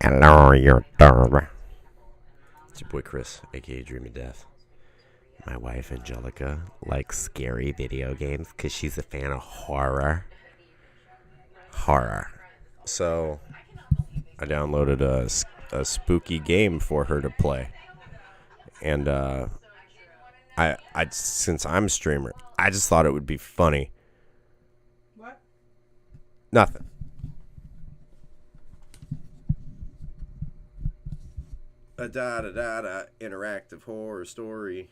Hello, your dog. It's your boy Chris, aka DreamOvDeath. My wife Angelica likes scary video games because she's a fan of horror. Horror. So I downloaded a spooky game for her to play, and I since I'm a streamer, I just thought it would be funny. What? Nothing. A da interactive horror story.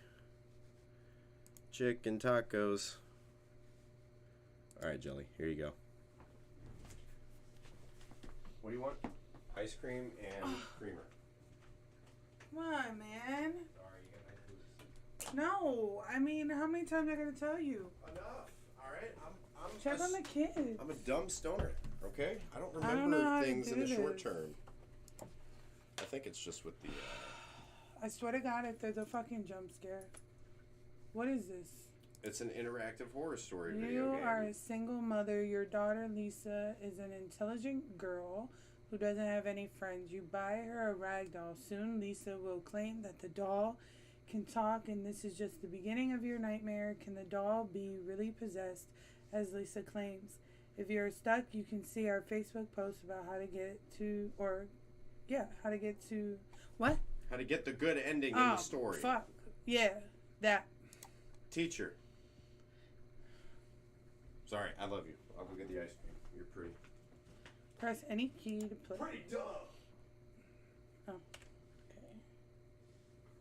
Chicken tacos. Alright, Jelly, here you go. What do you want? Ice cream and creamer. Come on, man. Sorry, you got ice cream. No, I mean, how many times am I gonna tell you? Enough. Alright, I'm Check on the kids. I'm a dumb stoner, okay? I don't I don't know remember how to things in do the short this. term. I think it's just with the I swear to God, if there's a fucking jump scare. What is this? it's an interactive horror story You video game. are a single mother. Your daughter Lisa is an intelligent girl who doesn't have any friends. You buy her a rag doll. Soon Lisa will claim that the doll can talk, and this is just the beginning of your nightmare. Can the doll be really possessed, as Lisa claims? If you're stuck, you can see our Facebook post about how to get to, what? How to get the good ending in the story. Fuck. Yeah, that. Teacher. Sorry, I love you. I'll go get the ice cream. You're pretty. Press any key to play. Pretty dumb. Oh, okay.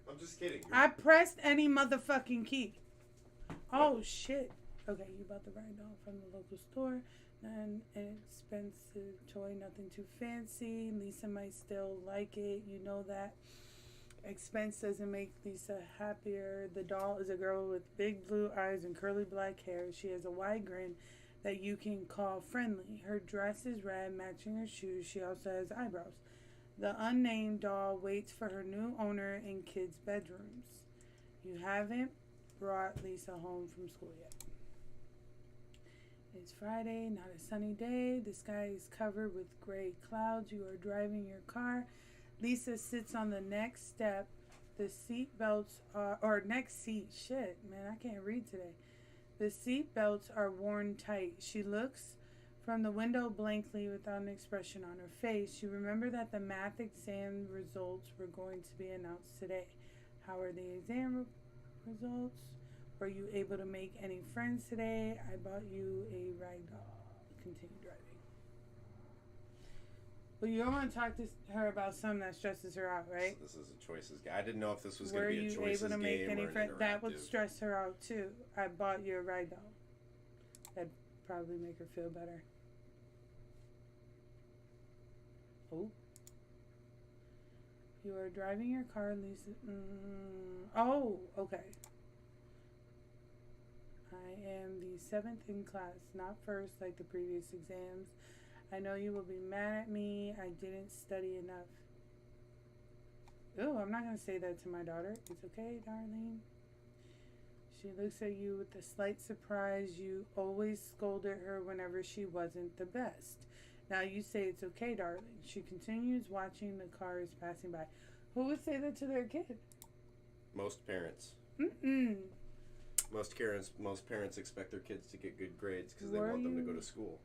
I'm just kidding. I pressed any motherfucking key. Oh, shit. Okay, you bought the rag doll from the local store. An expensive toy, nothing too fancy. Lisa might still like it. You know that. Expense doesn't make Lisa happier. The doll is a girl with big blue eyes and curly black hair. She has a wide grin that you can call friendly. Her dress is red, matching her shoes. She also has eyebrows. The unnamed doll waits for her new owner in kids' bedrooms. You haven't brought Lisa home from school yet. It's Friday, not a sunny day. The sky is covered with gray clouds. You are driving your car. Lisa sits on the next step. The seat belts are, next seat. Shit, man, I can't read today. The seat belts are worn tight. She looks from the window blankly without an expression on her face. You remember that the math exam results were going to be announced today. How are the exam results? Were you able to make any friends today? I bought you a rag doll. Continue driving. Well, you don't want to talk to her about something that stresses her out, right? This is a choices game. I didn't know if this was going Were to be a you choices able to make game any or an friends? That would interactive. stress her out too. I bought you a rag doll. That'd probably make her feel better. Oh. You are driving your car, Lisa. Oh, okay. I am the 7th in class, not first like the previous exams. I know you will be mad at me. I didn't study enough. Oh, I'm not going to say that to my daughter. It's okay, darling. She looks at you with a slight surprise. You always scolded her whenever she wasn't the best. Now you say it's okay, darling. She continues watching the cars passing by. Who would say that to their kid? Most parents. Most parents expect their kids to get good grades because they want them to go to school.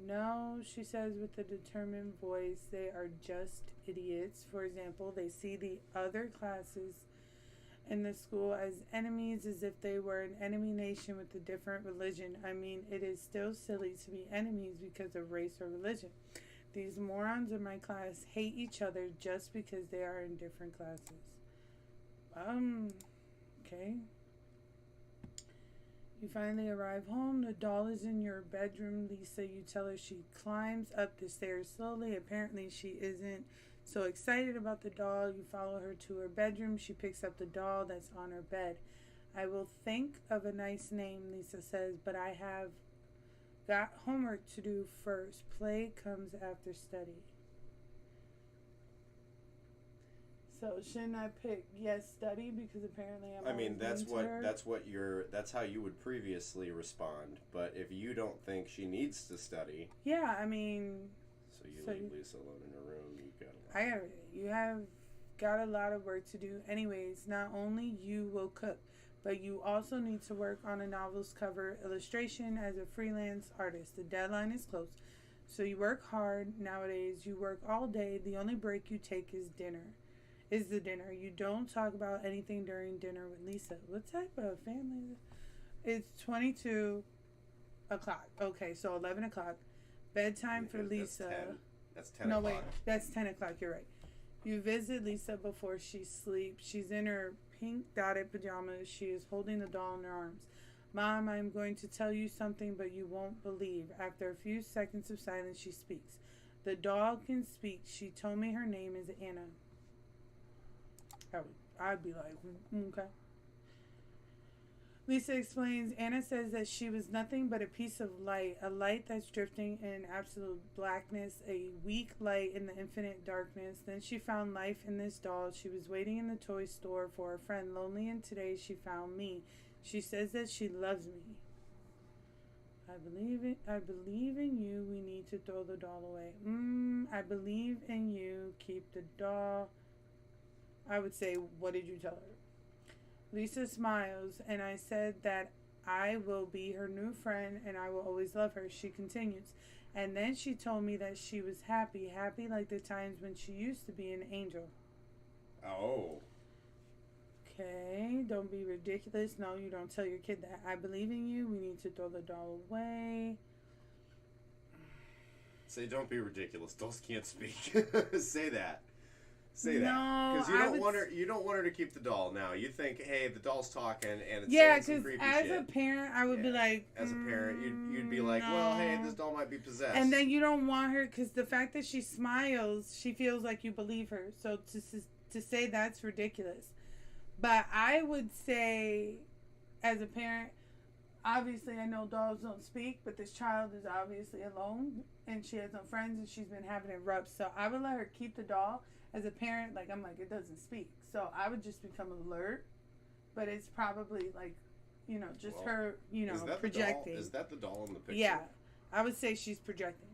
No, she says with a determined voice, they are just idiots. For example, they see the other classes in the school as enemies, as if they were an enemy nation with a different religion. I mean, it is still silly to be enemies because of race or religion. These morons in my class hate each other just because they are in different classes. Okay. You finally arrive home. The doll is in your bedroom, Lisa. You tell her she climbs up the stairs slowly. Apparently, she isn't so excited about the doll. You follow her to her bedroom. She picks up the doll that's on her bed. I will think of a nice name, Lisa says, but I have got homework to do first. Play comes after study. So shouldn't I pick yes study because apparently I'm. I mean, that's how you would previously respond. But if you don't think she needs to study, yeah, I mean. So you So leave Lisa alone in her room. You have got a lot of work to do. Anyways, not only you will cook, but you also need to work on a novel's cover illustration as a freelance artist. The deadline is close. So you work hard. Nowadays, you work all day. The only break you take is the dinner. You don't talk about anything during dinner with Lisa. What type of family? It's 22 o'clock. Okay, so 11 o'clock. Bedtime for Lisa. That's 10 No, o'clock. wait. That's 10 o'clock. You're right. You visit Lisa before she sleeps. She's in her pink dotted pajamas. She is holding the doll in her arms. Mom, I'm going to tell you something, but you won't believe. After a few seconds of silence, she speaks. The doll can speak. She told me her name is Anna. I'd be like, okay. Lisa explains, Anna says that she was nothing but a piece of light, a light that's drifting in absolute blackness, a weak light in the infinite darkness. Then she found life in this doll. She was waiting in the toy store for a friend, lonely, and today she found me. She says that she loves me. I believe in you. We need to throw the doll away. I believe in you. Keep the doll. I would say, what did you tell her? Lisa smiles, and I said that I will be her new friend and I will always love her. She continues. And then she told me that she was happy like the times when she used to be an angel. Oh. Okay, don't be ridiculous. No, you don't tell your kid that. I believe in you. We need to throw the doll away. Say, don't be ridiculous. Dolls can't speak. Say that. Say No, that. Because you don't want her to keep the doll. Now, you think, hey, the doll's talking and it's saying some creepy shit. As a parent, I would be like... As a parent, you'd be like, no. well, hey, this doll might be possessed. And then you don't want her, because the fact that she smiles, she feels like you believe her. So to say that's ridiculous. But I would say, as a parent, obviously I know dolls don't speak, but this child is obviously alone, and she has no friends, and she's been having it rough. So I would let her keep the doll. As a parent, like, I'm like, it doesn't speak. So I would just become alert. But it's probably, like, just her, projecting. Is that the doll in the picture? Yeah. I would say she's projecting.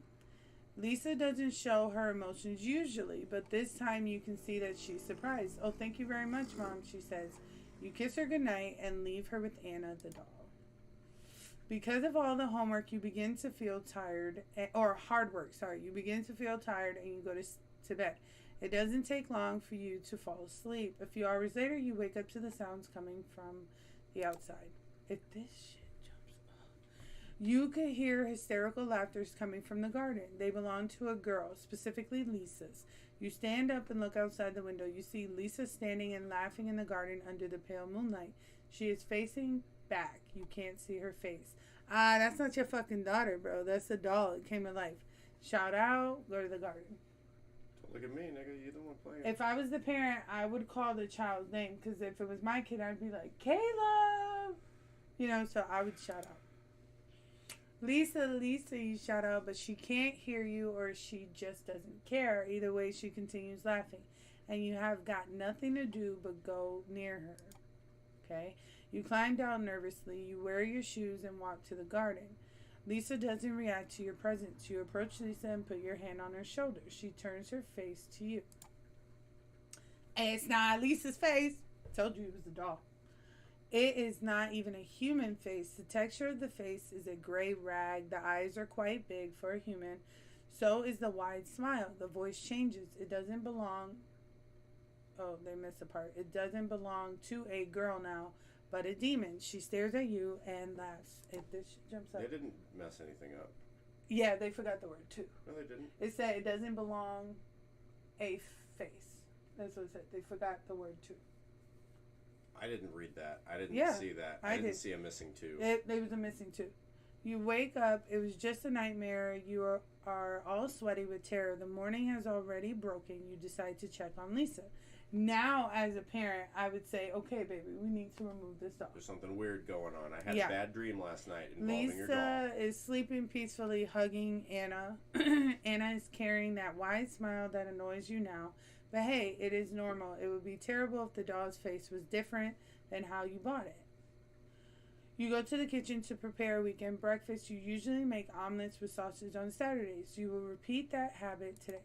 Lisa doesn't show her emotions usually, but this time you can see that she's surprised. Oh, thank you very much, Mom, she says. You kiss her goodnight and leave her with Anna, the doll. Because of all the homework, you begin to feel tired, or hard work, sorry. You begin to feel tired and you go to bed. It doesn't take long for you to fall asleep. A few hours later, you wake up to the sounds coming from the outside. If this shit jumps up. You could hear hysterical laughter coming from the garden. They belong to a girl, specifically Lisa's. You stand up and look outside the window. You see Lisa standing and laughing in the garden under the pale moonlight. She is facing back. You can't see her face. That's not your fucking daughter, bro. That's a doll. It came to life. Shout out. Go to the garden. Look at me, nigga. You the one playing. If I was the parent, I would call the child's name. Because if it was my kid, I'd be like, Caleb! So I would shout out. Lisa, you shout out, but she can't hear you or she just doesn't care. Either way, she continues laughing. And you have got nothing to do but go near her. Okay? You climb down nervously. You wear your shoes and walk to the garden. Lisa doesn't react to your presence. You approach Lisa and put your hand on her shoulder. She turns her face to you. It's not Lisa's face. I told you it was a doll. It is not even a human face. The texture of the face is a gray rag. The eyes are quite big for a human. So is the wide smile. The voice changes. It doesn't belong... Oh, they missed a part. It doesn't belong to a girl now, but a demon. She stares at you and laughs. If this jumps up. They didn't mess anything up. Yeah, they forgot the word too. No, they didn't. It said it doesn't belong a face. That's what it said. They forgot the word too. I didn't read that. I didn't see that. I didn't did. see a missing two. There was a missing two. You wake up. It was just a nightmare. You are all sweaty with terror. The morning has already broken. You decide to check on Lisa. Now, as a parent, I would say, okay, baby, we need to remove this doll. There's something weird going on. I had a bad dream last night involving your doll. Lisa is sleeping peacefully, hugging Anna. Anna is carrying that wide smile that annoys you now. But hey, it is normal. It would be terrible if the doll's face was different than how you bought it. You go to the kitchen to prepare a weekend breakfast. You usually make omelets with sausage on Saturdays. You will repeat that habit today.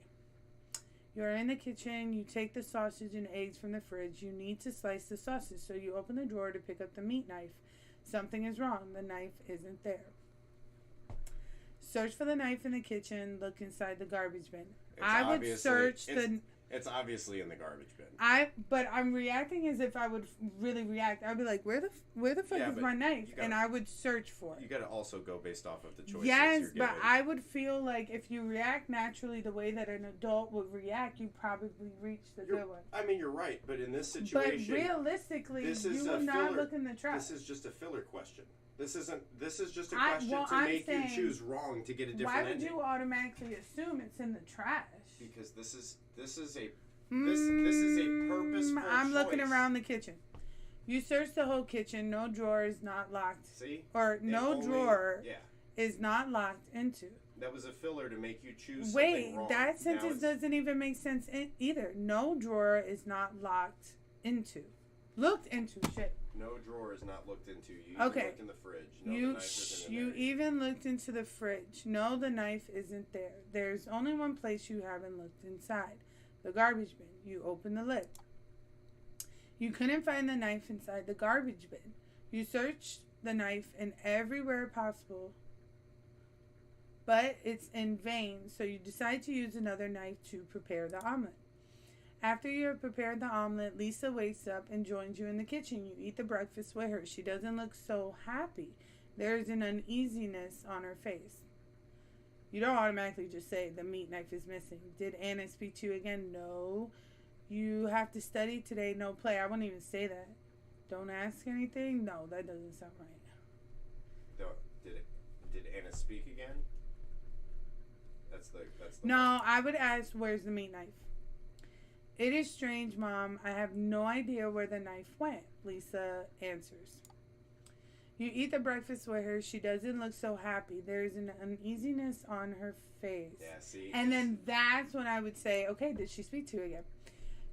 You are in the kitchen. You take the sausage and eggs from the fridge. You need to slice the sausage, so you open the drawer to pick up the meat knife. Something is wrong. The knife isn't there. Search for the knife in the kitchen. Look inside the garbage bin. I would search the... It's obviously in the garbage bin. But I'm reacting as if I would really react. I'd be like, where the fuck is my knife? And I would search for it. You got to also go based off of the choices. Yes, you're but given. I would feel like if you react naturally the way that an adult would react, you probably reach the good one. I mean, you're right, but in this situation, but realistically, you will not look in the trash. This is just a filler question. This is just a question to make you choose wrong to get a different ending. Why would you automatically assume it's in the trash? Because this is a purposeful I'm choice. looking around the kitchen. You search the whole kitchen. No drawer is not locked. See? Or no drawer is not locked into. That was a filler to make you choose something wrong. Wait, that sentence doesn't even make sense either. No drawer is not locked into. Looked into, shit. No drawer is not looked into. You okay. Looked in the fridge. No, the knife isn't in there. Even looked into the fridge. No, the knife isn't there. There's only one place you haven't looked inside. The garbage bin. You open the lid. You couldn't find the knife inside the garbage bin. You searched the knife in everywhere possible, but it's in vain, so you decide to use another knife to prepare the omelet. After you have prepared the omelet, Lisa wakes up and joins you in the kitchen. You eat the breakfast with her. She doesn't look so happy. There's an uneasiness on her face. You don't automatically just say the meat knife is missing. Did Anna speak to you again? No. You have to study today. No play. I wouldn't even say that. Don't ask anything? No, that doesn't sound right. Did Anna speak again? That's the No, I would ask, where's the meat knife? It is strange, Mom. I have no idea where the knife went, Lisa answers. You eat the breakfast with her. She doesn't look so happy. There's an uneasiness on her face. Yeah, see? And then that's when I would say, okay, did she speak to you again?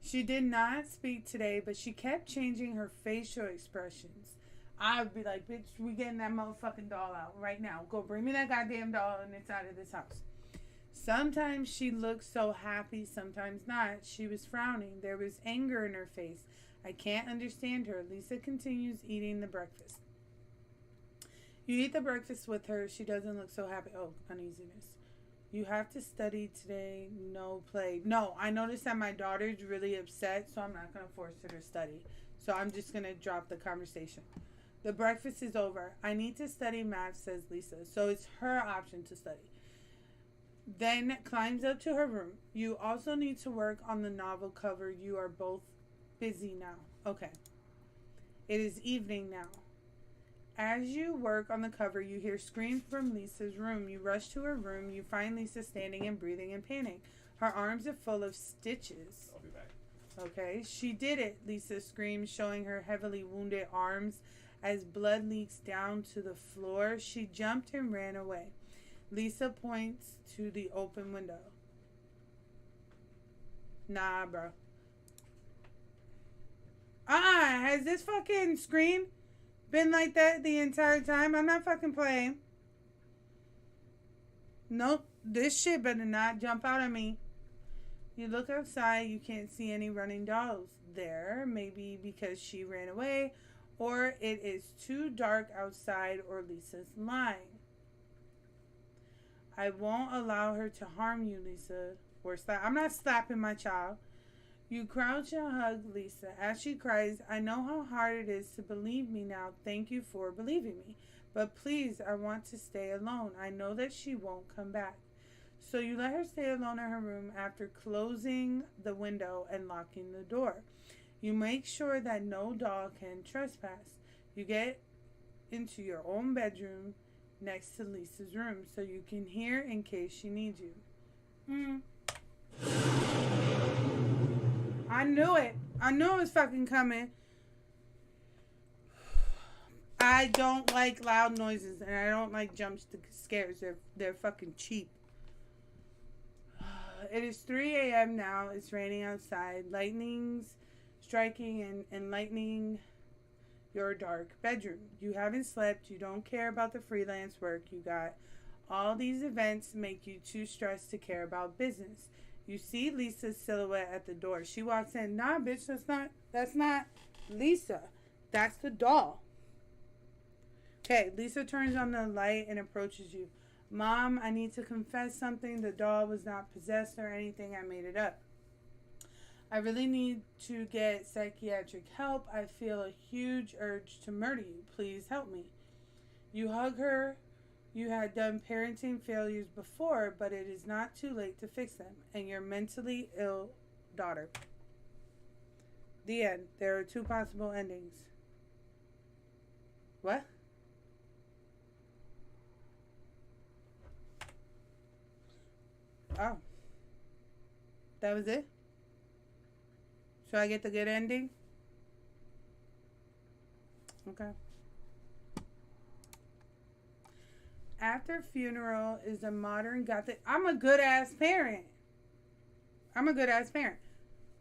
She did not speak today, but she kept changing her facial expressions. I would be like, bitch, we getting that motherfucking doll out right now. Go bring me that goddamn doll and it's out of this house. Sometimes she looked so happy, sometimes not. She was frowning. There was anger in her face. I can't understand her. Lisa continues eating the breakfast. You eat the breakfast with her. She doesn't look so happy. Oh, uneasiness. You have to study today. No play. No, I noticed that my daughter's really upset, so I'm not going to force her to study. So I'm just going to drop the conversation. The breakfast is over. I need to study math, says Lisa. So it's her option to study. Then climbs up to her room. You also need to work on the novel cover. You are both busy now. Okay. It is evening now. As you work on the cover, you hear screams from Lisa's room. You rush to her room. You find Lisa standing and breathing in panic. Her arms are full of stitches. I'll be back. Okay. She did it, Lisa screams, showing her heavily wounded arms as blood leaks down to the floor. She jumped and ran away. Lisa points to the open window. Nah, bro. Has this fucking screen been like that the entire time? I'm not fucking playing. Nope. This shit better not jump out at me. You look outside. You can't see any running dolls there. Maybe because she ran away, or it is too dark outside, or Lisa's lying. I won't allow her to harm you, Lisa. I'm not slapping my child. You crouch and hug Lisa. As she cries, I know how hard it is to believe me now. Thank you for believing me. But please, I want to stay alone. I know that she won't come back. So you let her stay alone in her room after closing the window and locking the door. You make sure that no doll can trespass. You get into your own bedroom next to Lisa's room so you can hear in case she needs you. I knew it. I knew it was fucking coming. I don't like loud noises and I don't like jump scares. They're fucking cheap. It is 3 a.m. now. It's raining outside. Lightning's striking and lightning your dark bedroom. You haven't slept. You don't care about the freelance work. You got all these events make you too stressed to care about business. You see Lisa's silhouette at the door. She walks in. Nah, bitch, that's not Lisa. That's the doll. Okay, Lisa turns on the light and approaches you. Mom, I need to confess something. The doll was not possessed or anything. I made it up. I really need to get psychiatric help. I feel a huge urge to murder you. Please help me. You hug her. You had done parenting failures before, but it is not too late to fix them. And your mentally ill daughter. The end. There are 2 possible endings. What? Oh. That was it? So I get the good ending? Okay. After funeral is a modern gothic. I'm a good ass parent.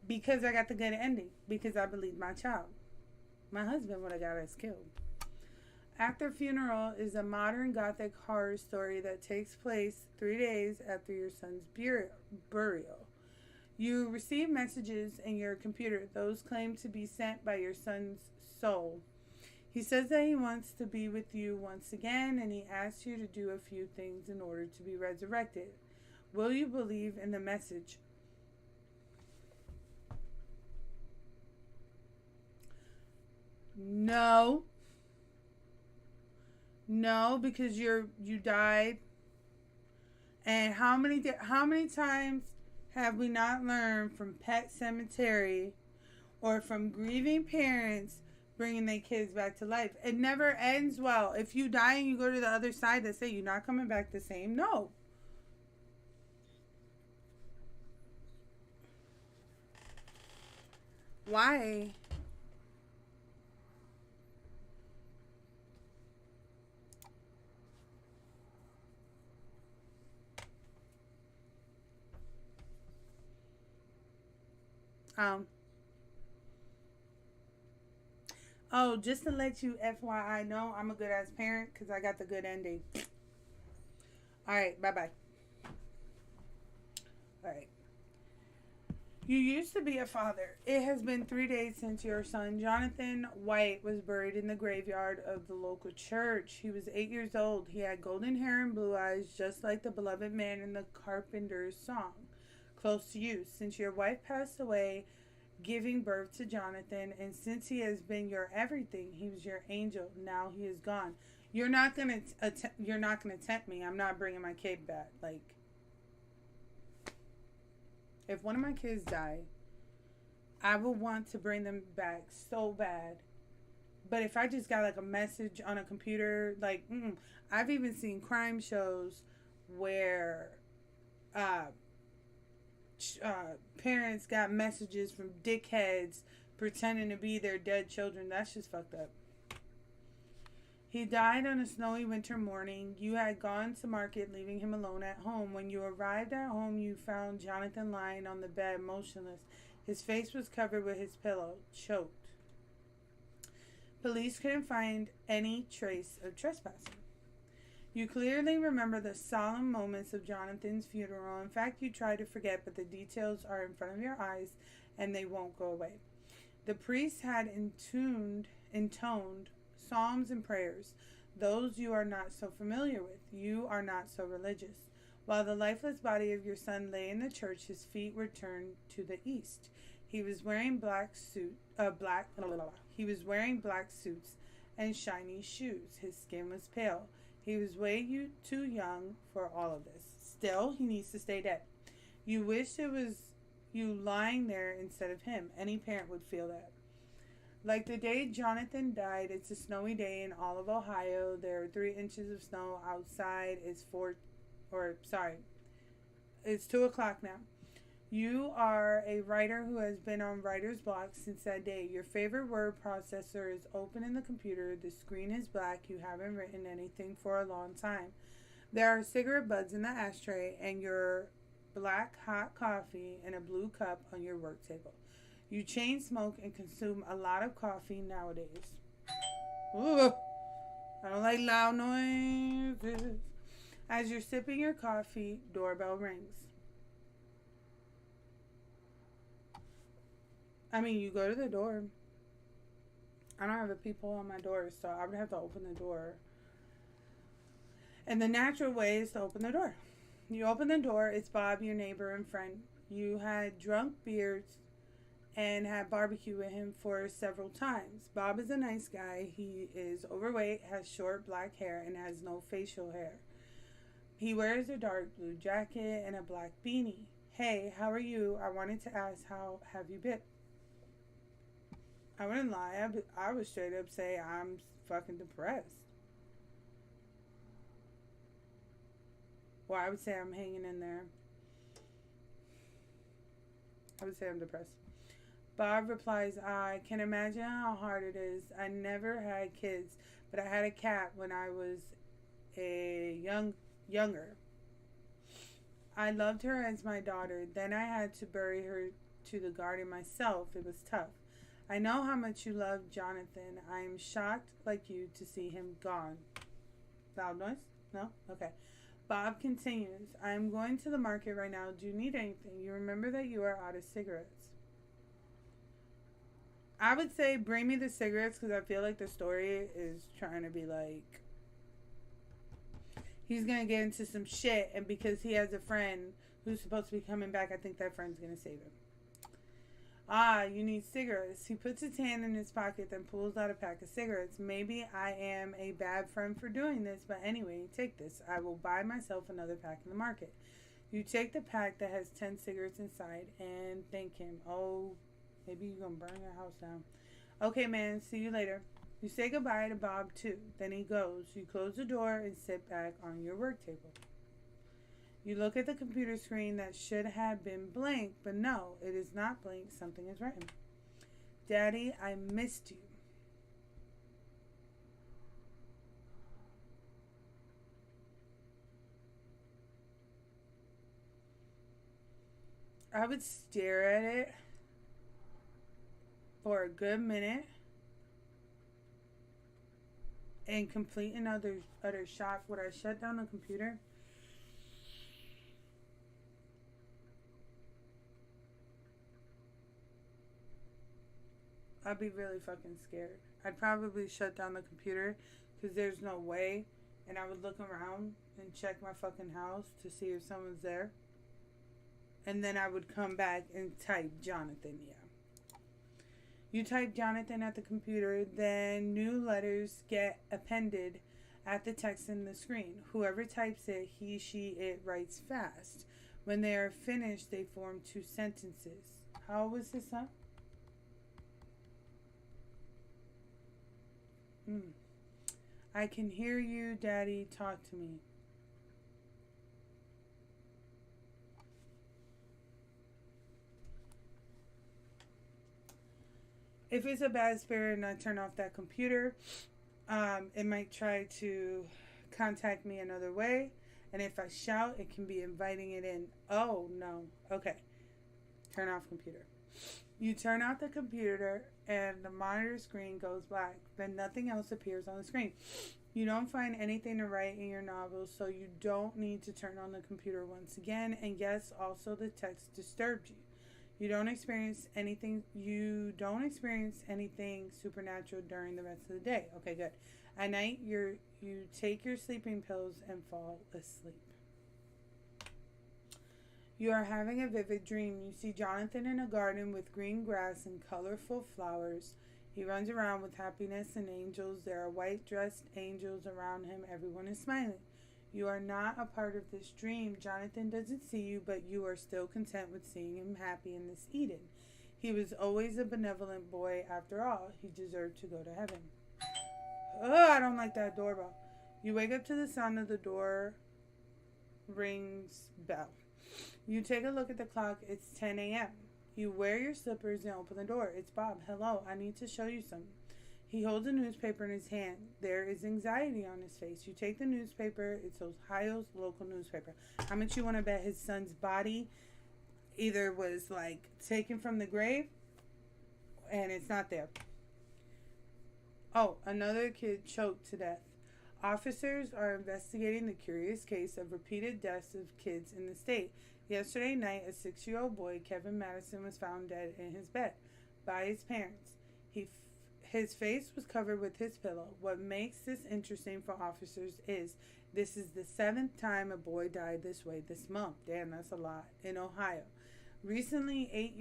Because I got the good ending. Because I believe my child. My husband would have got us killed. After funeral is a modern gothic horror story that takes place 3 days after your son's burial. You receive messages in your computer. Those claim to be sent by your son's soul. He says that he wants to be with you once again, and he asks you to do a few things in order to be resurrected. Will you believe in the message? No. No, because you died. And how many times have we not learned from Pet Cemetery or from grieving parents bringing their kids back to life? It never ends well. If you die and you go to the other side, they say you're not coming back the same. No. Why? Oh, just to let you FYI know, I'm a good ass parent because I got the good ending. Alright, bye-bye. Alright. You used to be a father. It has been 3 days since your son, Jonathan White, was buried in the graveyard of the local church. He was 8 years old. He had golden hair and blue eyes, just like the beloved man in the Carpenter's song, Close to You. Since your wife passed away, giving birth to Jonathan, and since he has been your everything, he was your angel. Now he is gone. You're not gonna tempt me. I'm not bringing my kid back. Like, if one of my kids die, I will want to bring them back so bad. But if I just got like a message on a computer, like, I've even seen crime shows where parents got messages from dickheads pretending to be their dead children. That's just fucked up. He died on a snowy winter morning. You had gone to market, leaving him alone at home. When you arrived at home, you found Jonathan lying on the bed, motionless. His face was covered with his pillow, choked. Police couldn't find any trace of trespassing. You clearly remember the solemn moments of Jonathan's funeral. In fact, you try to forget, but the details are in front of your eyes, and they won't go away. The priest had intoned psalms and prayers. Those you are not so familiar with. You are not so religious. While the lifeless body of your son lay in the church, his feet were turned to the east. He was wearing black suits and shiny shoes. His skin was pale. He was way too young for all of this. Still, he needs to stay dead. You wish it was you lying there instead of him. Any parent would feel that. Like the day Jonathan died, it's a snowy day in all of Ohio. There are 3 inches of snow outside. It's 2 o'clock now. You are a writer who has been on writer's block since that day. Your favorite word processor is open in the computer. The screen is black. You haven't written anything for a long time. There are cigarette butts in the ashtray and your black hot coffee in a blue cup on your work table. You chain smoke and consume a lot of coffee nowadays. Ooh, I don't like loud noises. As you're sipping your coffee, doorbell rings. I mean, you go to the door. I don't have a peephole on my door, so I would have to open the door. And the natural way is to open the door. You open the door, it's Bob, your neighbor and friend. You had drunk beers and had barbecue with him for several times. Bob is a nice guy. He is overweight, has short black hair, and has no facial hair. He wears a dark blue jacket and a black beanie. Hey, how are you? I wanted to ask, how have you been? I wouldn't lie. I would straight up say I'm fucking depressed. Well, I would say I'm hanging in there. I would say I'm depressed. Bob replies, I can imagine how hard it is. I never had kids, but I had a cat when I was younger. I loved her as my daughter. Then I had to bury her to the garden myself. It was tough. I know how much you love Jonathan. I am shocked like you to see him gone. Loud noise? No? Okay. Bob continues, I am going to the market right now. Do you need anything? You remember that you are out of cigarettes. I would say bring me the cigarettes because I feel like the story is trying to be like, he's going to get into some shit, and because he has a friend who's supposed to be coming back, I think that friend's going to save him. Ah, you need cigarettes. He puts his hand in his pocket, then pulls out a pack of cigarettes. Maybe I am a bad friend for doing this, but anyway, take this. I will buy myself another pack in the market. You take the pack that has 10 cigarettes inside and thank him. Oh, maybe you're going to burn your house down. Okay, man, see you later. You say goodbye to Bob, too. Then he goes. You close the door and sit back on your work table. You look at the computer screen that should have been blank, but no, it is not blank. Something is written. Daddy, I missed you. I would stare at it for a good minute in complete and utter shock. Would I shut down the computer? I'd be really fucking scared. I'd probably shut down the computer because there's no way. And I would look around and check my fucking house to see if someone's there. And then I would come back and type Jonathan, yeah. You type Jonathan at the computer, then new letters get appended at the text in the screen. Whoever types it, he, she, it writes fast. When they are finished, they form two sentences. How was this up? I can hear you, Daddy. Talk to me. If it's a bad spirit and I turn off that computer, it might try to contact me another way. And if I shout, it can be inviting it in. Oh, no. Okay. Turn off computer. You turn off the computer and the monitor screen goes black. Then nothing else appears on the screen. You don't find anything to write in your novel, so you don't need to turn on the computer once again. And yes, also the text disturbed you. You don't experience anything supernatural during the rest of the day. Okay, good. At night, you take your sleeping pills and fall asleep. You are having a vivid dream. You see Jonathan in a garden with green grass and colorful flowers. He runs around with happiness and angels. There are white-dressed angels around him. Everyone is smiling. You are not a part of this dream. Jonathan doesn't see you, but you are still content with seeing him happy in this Eden. He was always a benevolent boy after all. He deserved to go to heaven. Oh, I don't like that doorbell. You wake up to the sound of the door rings bell. You take a look at the clock. It's 10 a.m. You wear your slippers and open the door. It's Bob. Hello, I need to show you something. He holds a newspaper in his hand. There is anxiety on his face. You take the newspaper. It's Ohio's local newspaper. How much you want to bet his son's body either was like taken from the grave and it's not there? Oh, another kid choked to death. Officers are investigating the curious case of repeated deaths of kids in the state. Yesterday night, a 6-year-old boy, Kevin Madison, was found dead in his bed by his parents. His face was covered with his pillow. What makes this interesting for officers is this is the 7th time a boy died this way this month. Damn, that's a lot. In Ohio. Recently, 8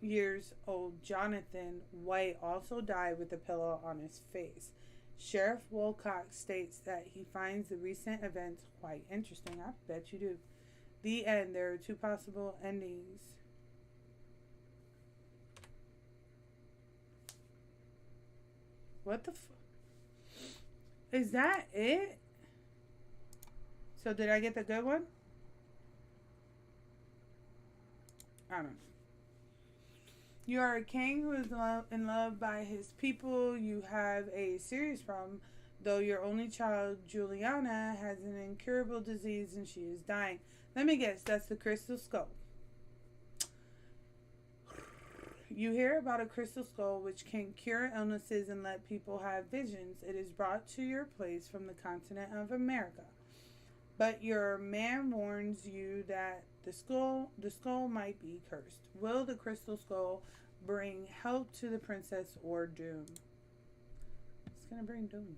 years old Jonathan White also died with a pillow on his face. Sheriff Wilcox states that he finds the recent events quite interesting. I bet you do. The end. There are 2 possible endings. What the is that it? So did I get the good one? I don't know. You are a king who is in love by his people. You have a serious problem, though your only child, Juliana, has an incurable disease and she is dying. Let me guess, that's the crystal skull. You hear about a crystal skull which can cure illnesses and let people have visions. It is brought to your place from the continent of America. But your man warns you that the skull might be cursed. Will the crystal skull bring help to the princess or doom? It's going to bring doom.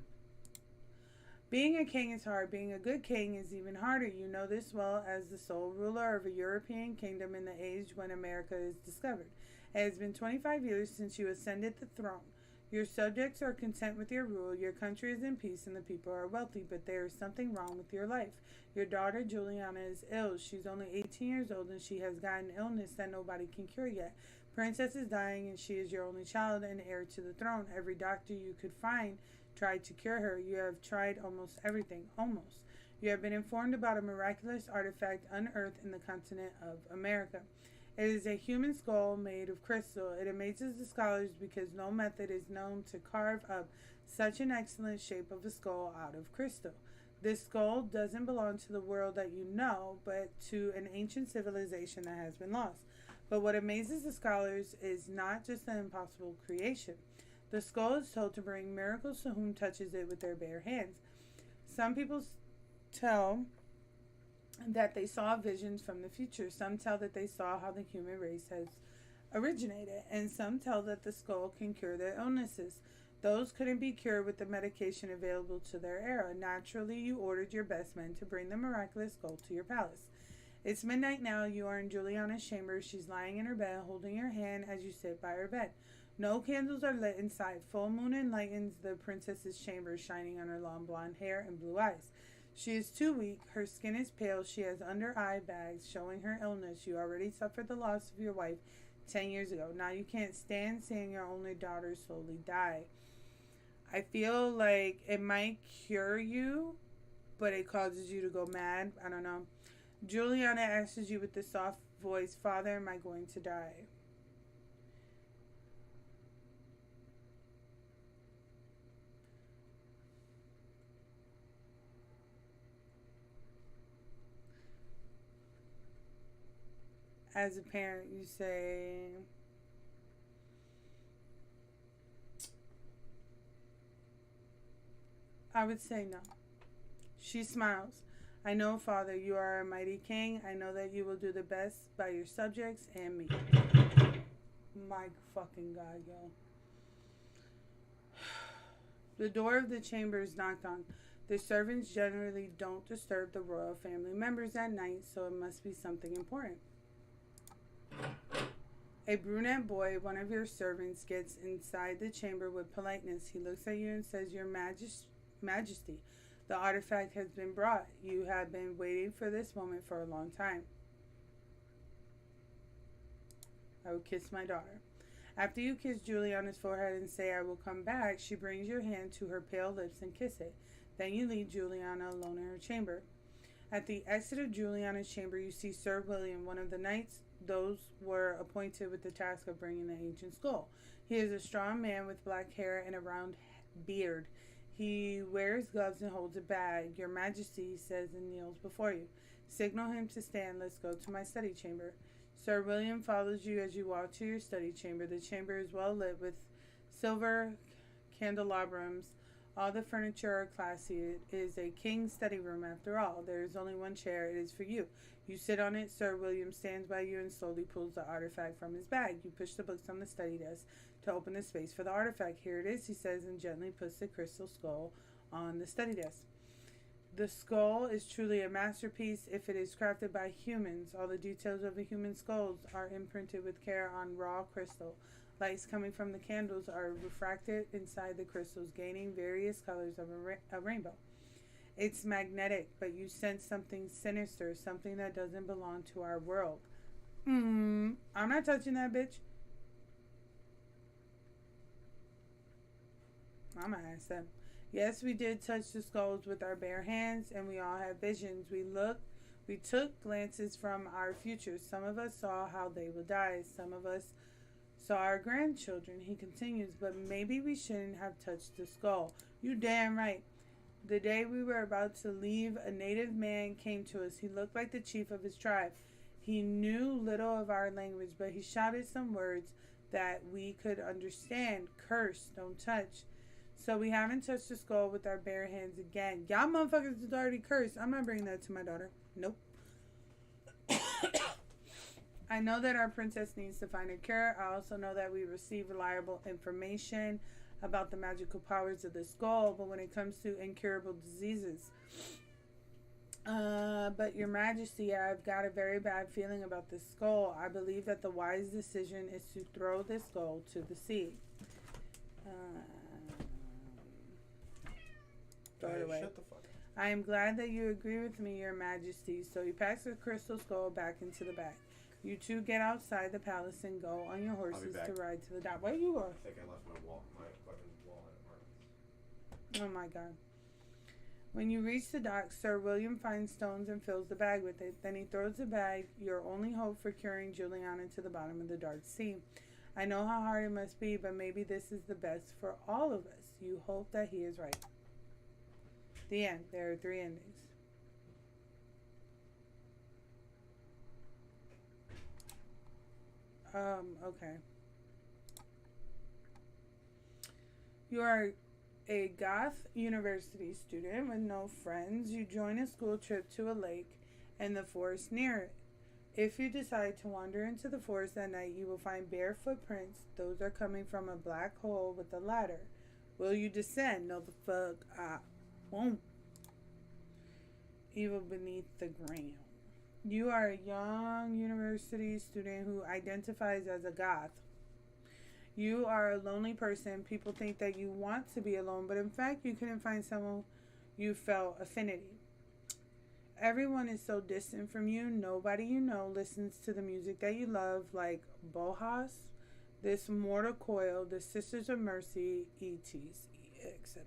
Being a king is hard. Being a good king is even harder. You know this well as the sole ruler of a European kingdom in the age when America is discovered. It has been 25 years since you ascended the throne. Your subjects are content with your rule. Your country is in peace and the people are wealthy, but there is something wrong with your life. Your daughter Juliana is ill. She's only 18 years old and she has got an illness that nobody can cure yet. Princess is dying and she is your only child and heir to the throne. Every doctor you could find tried to cure her. You have tried almost everything. Almost. You have been informed about a miraculous artifact unearthed in the continent of America. It is a human skull made of crystal. It amazes the scholars because no method is known to carve up such an excellent shape of a skull out of crystal. This skull doesn't belong to the world that you know, but to an ancient civilization that has been lost. But what amazes the scholars is not just an impossible creation. The skull is told to bring miracles to whom touches it with their bare hands. Some people tell that they saw visions from the future. Some tell that they saw how the human race has originated, and some tell that the skull can cure their illnesses. Those couldn't be cured with the medication available to their era. Naturally, you ordered your best men to bring the miraculous skull to your palace. It's midnight now. You are in Juliana's chamber. She's lying in her bed, holding your hand as you sit by her bed. No candles are lit inside. Full moon enlightens the princess's chamber, shining on her long blonde hair and blue eyes. She is too weak. Her skin is pale. She has under-eye bags showing her illness. You already suffered the loss of your wife 10 years ago. Now you can't stand seeing your only daughter slowly die. I feel like it might cure you, but it causes you to go mad. I don't know. Juliana asks you with the soft voice, Father, am I going to die? As a parent, you say, I would say no. She smiles. I know, Father, you are a mighty king. I know that you will do the best by your subjects and me. My fucking God, yo. The door of the chamber is knocked on. The servants generally don't disturb the royal family members at night, so it must be something important. A brunette boy, one of your servants, gets inside the chamber with politeness. He looks at you and says, Your Majesty, the artifact has been brought. You have been waiting for this moment for a long time. I will kiss my daughter. After you kiss Juliana's forehead and say, I will come back, she brings your hand to her pale lips and kiss it. Then you leave Juliana alone in her chamber. At the exit of Juliana's chamber, you see Sir William, one of the knights. Those were appointed with the task of bringing the ancient skull. He is a strong man with black hair and a round beard. He wears gloves and holds a bag. Your Majesty, he says, and kneels before you. Signal him to stand. Let's go to my study chamber. Sir William follows you as you walk to your study chamber. The chamber is well lit with silver candelabras. All the furniture are classy. It is a king's study room after all. There is only one chair. It is for you. You sit on it. Sir William stands by you and slowly pulls the artifact from his bag. You push the books on the study desk to open the space for the artifact. Here it is, he says, and gently puts the crystal skull on the study desk. The skull is truly a masterpiece if it is crafted by humans. All the details of a human skull are imprinted with care on raw crystal. Lights coming from the candles are refracted inside the crystals, gaining various colors of a rainbow. It's magnetic, but you sense something sinister, something that doesn't belong to our world. I'm not touching that bitch. I'm gonna ask them. Yes, we did touch the skulls with our bare hands, and we all had visions. We took glances from our futures. Some of us saw how they will die. Some of us saw our grandchildren. He continues, but maybe we shouldn't have touched the skull. You damn right. The day we were about to leave, a native man came to us. He looked like the chief of his tribe. He knew little of our language, but he shouted some words that we could understand. Curse, don't touch. So we haven't touched the skull with our bare hands again. Y'all motherfuckers is already cursed. I'm not bringing that to my daughter. Nope. I know that our princess needs to find a cure. I also know that we receive reliable information about the magical powers of the skull, but when it comes to incurable diseases. But your majesty, I've got a very bad feeling about this skull. I believe that the wise decision is to throw this skull to the sea. Throw it away. Shut the fuck up. I am glad that you agree with me, your majesty. So he packs the crystal skull back into the bag. You two get outside the palace and go on your horses to ride to the dock. Where you go? I think I left my fucking wallet at Martin's. Oh my god. When you reach the dock, Sir William finds stones and fills the bag with it. Then he throws the bag, your only hope for curing Juliana, to the bottom of the dark sea. I know how hard it must be, but maybe this is the best for all of us. You hope that he is right. The end. There are 3 endings. Okay. You are a goth university student with no friends. You join a school trip to a lake and the forest near it. If you decide to wander into the forest that night, you will find bare footprints. Those are coming from a black hole with a ladder. Will you descend? No, the fuck I won't. Evil beneath the ground. You are a young university student who identifies as a goth. You are a lonely person. People think that you want to be alone, but in fact, you couldn't find someone you felt affinity. Everyone is so distant from you. Nobody you know listens to the music that you love, like Bohas, This Mortal Coil, The Sisters of Mercy, etc., etc.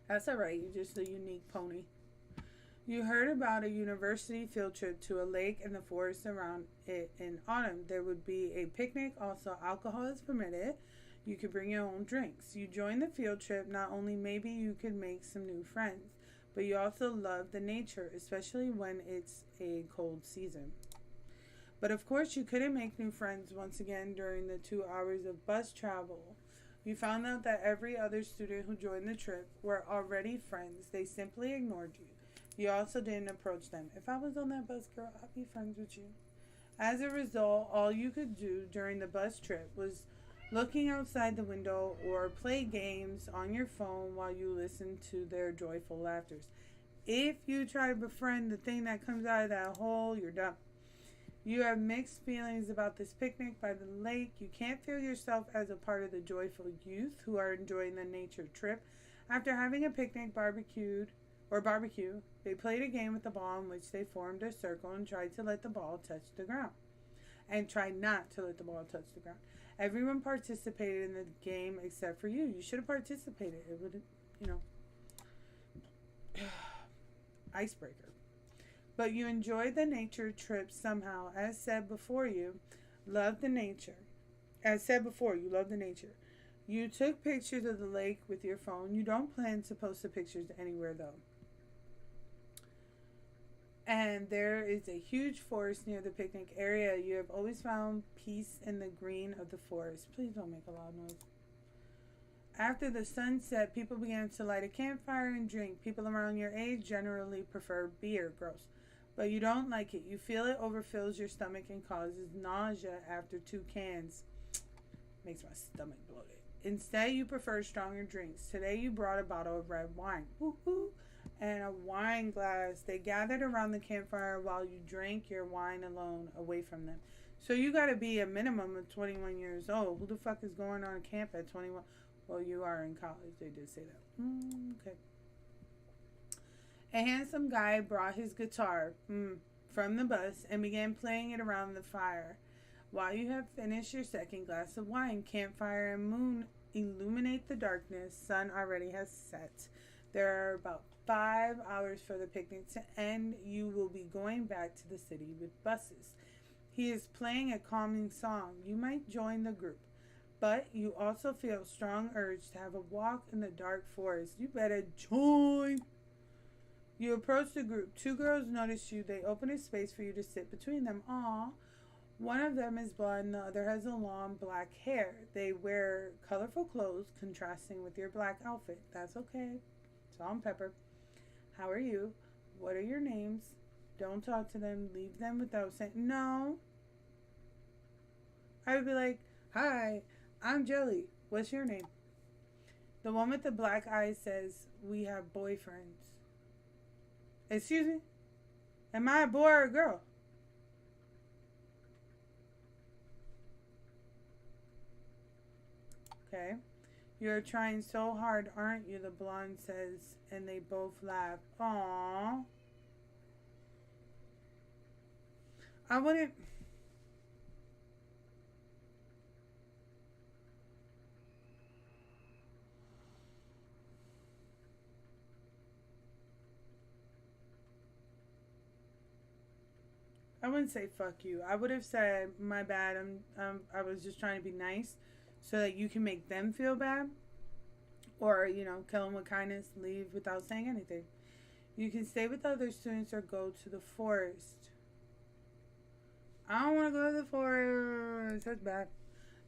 That's alright. You're just a unique pony. You heard about a university field trip to a lake and the forest around it in autumn. There would be a picnic. Also, alcohol is permitted. You could bring your own drinks. You join the field trip. Not only maybe you could make some new friends, but you also love the nature, especially when it's a cold season. But of course, you couldn't make new friends once again during the 2 hours of bus travel. You found out that every other student who joined the trip were already friends. They simply ignored you. You also didn't approach them. If I was on that bus, girl, I'd be friends with you. As a result, all you could do during the bus trip was looking outside the window or play games on your phone while you listened to their joyful laughters. If you try to befriend the thing that comes out of that hole, you're dumb. You have mixed feelings about this picnic by the lake. You can't feel yourself as a part of the joyful youth who are enjoying the nature trip. After having a picnic, barbecue, they played a game with the ball in which they formed a circle and tried to let the ball touch the ground. And tried not to let the ball touch the ground. Everyone participated in the game except for you. You should have participated. It would, icebreaker. But you enjoyed the nature trip somehow. As said before, you love the nature. You took pictures of the lake with your phone. You don't plan to post the pictures anywhere, though. And there is a huge forest near the picnic area. You have always found peace in the green of the forest. Please don't make a loud noise. After the sun set, people began to light a campfire and drink. People around your age generally prefer beer. Gross. But you don't like it. You feel it overfills your stomach and causes nausea after 2 cans. Makes my stomach bloated. Instead, you prefer stronger drinks. Today, you brought a bottle of red wine. Woo-hoo. And a wine glass. They gathered around the campfire while you drank your wine alone, away from them. So you gotta be a minimum of 21 years old. Who the fuck is going on camp at 21? Well, you are in college. They did say that. Okay. A handsome guy brought his guitar from the bus and began playing it around the fire. While you have finished your second glass of wine, campfire and moon illuminate the darkness. Sun already has set. There are about 5 hours for the picnic to end. You will be going back to the city with buses. He is playing a calming song. You might join the group, but you also feel a strong urge to have a walk in the dark forest. You better join. You approach the group. 2 girls notice you. They open a space for you to sit between them. Aww. One of them is blonde, the other has a long black hair. They wear colorful clothes contrasting with your black outfit. That's okay. Salt and pepper. How are you? What are your names? Don't talk to them. Leave them without saying no. I would be like, hi, I'm Gellie. What's your name? The one with the black eyes says, we have boyfriends. Excuse me? Am I a boy or a girl? Okay. You're trying so hard, aren't you? The blonde says, and they both laugh. Aww. I wouldn't... I wouldn't say fuck you. I would have said, my bad, I was just trying to be nice so that you can make them feel bad. Or, you know, kill them with kindness, leave without saying anything. You can stay with other students or go to the forest. I don't want to go to the forest. That's bad.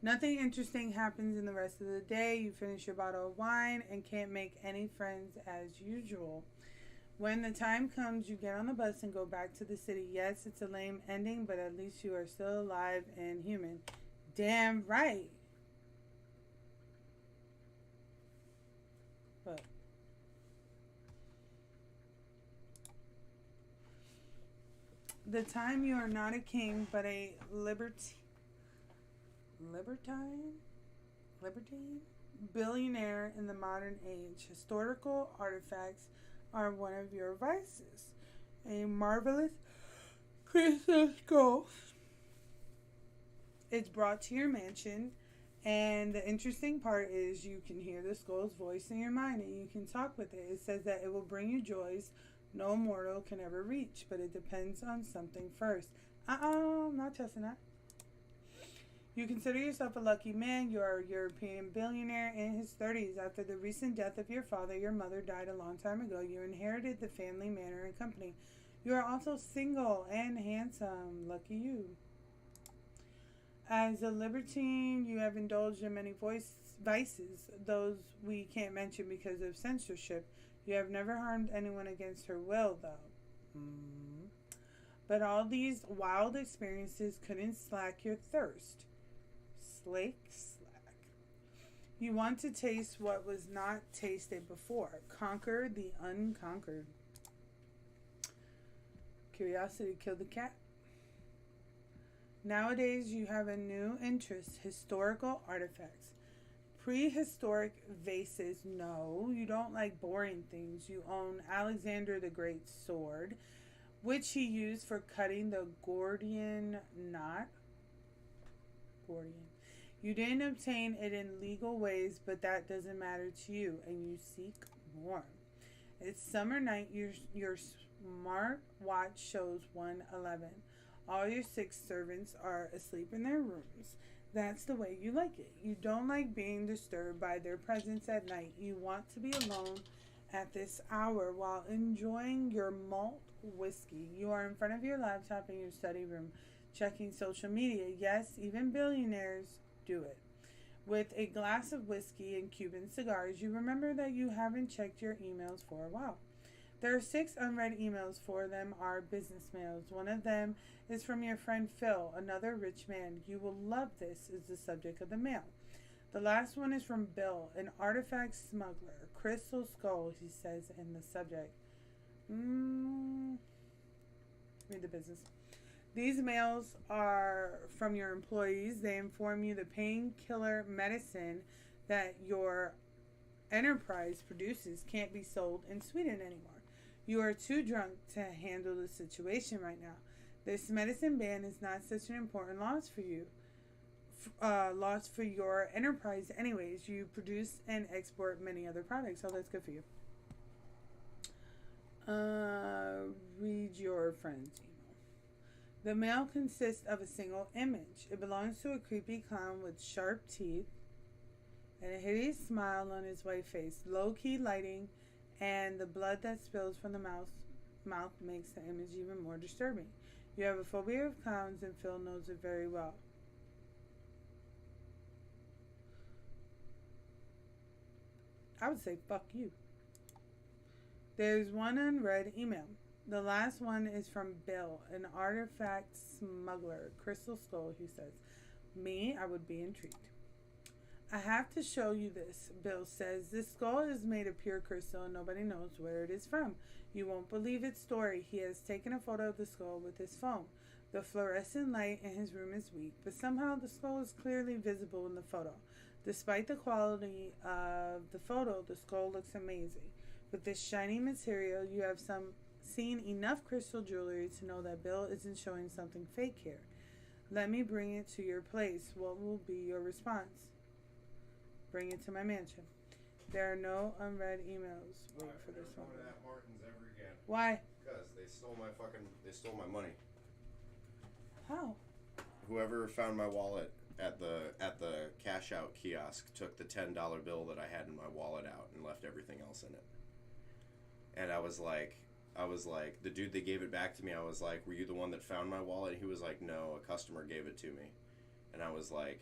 Nothing interesting happens in the rest of the day. You finish your bottle of wine and can't make any friends as usual. When the time comes, you get on the bus and go back to the city. Yes, it's a lame ending, but at least you are still alive and human. Damn right. But the time you are not a king, but a libertine billionaire in the modern age. Historical artifacts are one of your vices. A marvelous crystal skull. It's brought to your mansion, and the interesting part is you can hear the skull's voice in your mind and you can talk with it. It says that it will bring you joys no mortal can ever reach, but it depends on something first. I'm not testing that. You consider yourself a lucky man. You are a European billionaire in his 30s. After the recent death of your father, your mother died a long time ago. You inherited the family manor and company. You are also single and handsome. Lucky you. As a libertine, you have indulged in many vices, those we can't mention because of censorship. You have never harmed anyone against her will, though. But all these wild experiences couldn't slack your thirst. Slack. You want to taste what was not tasted before. Conquer the unconquered. Curiosity killed the cat. Nowadays, you have a new interest, historical artifacts. Prehistoric vases, no, you don't like boring things. You own Alexander the Great's sword, which he used for cutting the Gordian knot. You didn't obtain it in legal ways, but that doesn't matter to you, and you seek more. It's summer night, your smart watch shows 1:11. All your 6 servants are asleep in their rooms. That's the way you like it. You don't like being disturbed by their presence at night. You want to be alone at this hour while enjoying your malt whiskey. You are in front of your laptop in your study room, checking social media. Yes, even billionaires do it. With a glass of whiskey and Cuban cigars, you remember that you haven't checked your emails for a while. There are 6 unread emails. 4 of them are business mails. One of them is from your friend Phil, another rich man. You will love this, is the subject of the mail. The last one is from Bill, an artifact smuggler. Crystal skull, he says in the subject. Read the business. These mails are from your employees. They inform you the painkiller medicine that your enterprise produces can't be sold in Sweden anymore. You are too drunk to handle the situation right now. This medicine ban is not such an important loss for you. Loss for your enterprise anyways. You produce and export many other products, so that's good for you. Read your friend's email. The mail consists of a single image. It belongs to a creepy clown with sharp teeth and a hideous smile on his white face. Low-key lighting and the blood that spills from the mouth makes the image even more disturbing. You have a phobia of clowns and Phil knows it very well. I would say fuck you. There's one unread email. The last one is from Bill, an artifact smuggler. Crystal skull, he says. Me, I would be intrigued. I have to show you this, Bill says. This skull is made of pure crystal and nobody knows where it is from. You won't believe its story. He has taken a photo of the skull with his phone. The fluorescent light in his room is weak, but somehow the skull is clearly visible in the photo. Despite the quality of the photo, the skull looks amazing. With this shiny material, you have seen enough crystal jewelry to know that Bill isn't showing something fake here. Let me bring it to your place. What will be your response? Bring it to my mansion. There are no unread emails. Wait for this one. I'm never going to that Martin's ever again. Why? Because they stole my money. How? Whoever found my wallet at the cash out kiosk took the $10 bill that I had in my wallet out and left everything else in it. And I was like, the dude that gave it back to me, I was like, were you the one that found my wallet? He was like, no, a customer gave it to me. And I was like,